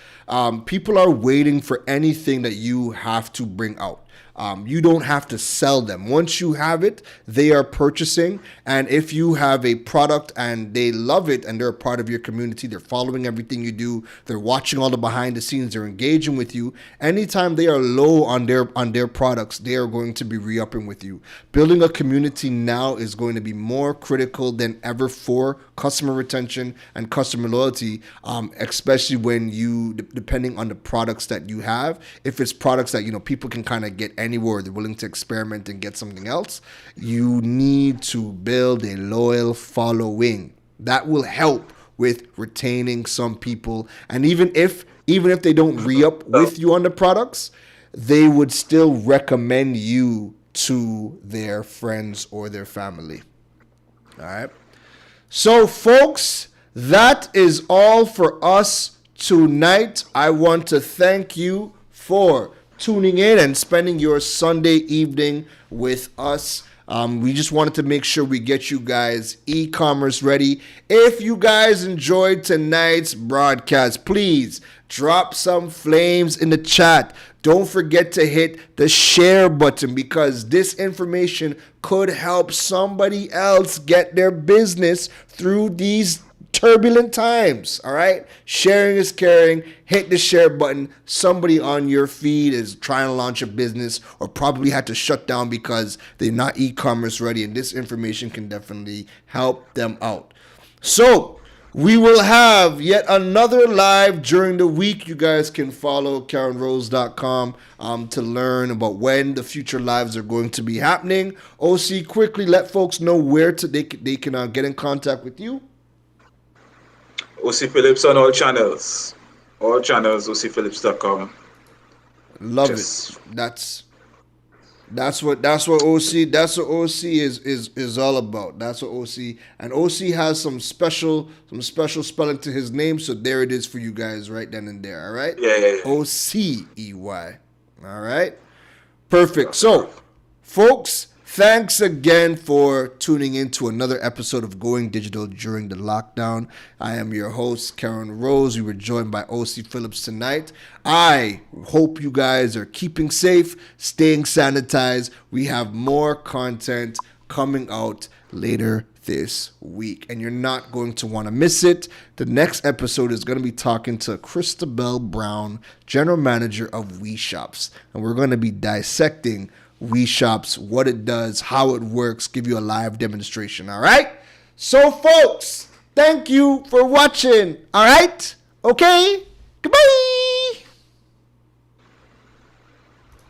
people are waiting for anything that you have to bring out. You don't have to sell them. Once you have it, they are purchasing. And if you have a product and they love it and they're a part of your community, they're following everything you do, they're watching all the behind the scenes, they're engaging with you. Anytime they are low on their products, they are going to be re-upping with you. Building a community now is going to be more critical than ever for customer retention and customer loyalty, especially when depending on the products that you have. If it's products that people can kind of get anywhere, they're willing to experiment and get something else, you need to build a loyal following. That will help with retaining some people, and even if they don't re-up with you on the products, they would still recommend you to their friends or their family. All right. So, folks, that is all for us tonight. I want to thank you for tuning in and spending your Sunday evening with us. We just wanted to make sure we get you guys e-commerce ready. If you guys enjoyed tonight's broadcast, please drop some flames in the chat. Don't forget to hit the share button, because this information could help somebody else get their business through these turbulent times. All right, sharing is caring. Hit the share button. Somebody on your feed is trying to launch a business or probably had to shut down because they're not e-commerce ready, and this information can definitely help them out. So we will have yet another live during the week. You guys can follow KeronRose.com to learn about when the future lives are going to be happening. OC, quickly let folks know where they can get in contact with you. OC Phillips on all channels. All channels, ocphillips.com. Love Just it. That's what OC is all about. That's what OC, and OC has some special spelling to his name, so there it is for you guys right then and there. All right. Yeah. OCEY. All right. Perfect. So, folks, Thanks again for tuning in to another episode of Going Digital during the lockdown. I am your host, Keron Rose. We were joined by OC Phillips tonight. I hope you guys are keeping safe, staying sanitized. We have more content coming out later this week, and you're not going to want to miss it. The next episode is going to be talking to Christabel Brown, General Manager of We Shops, and we're going to be dissecting We Shops, what it does, how it works, give you a live demonstration, all right? So, folks, thank you for watching, all right? Okay? Goodbye!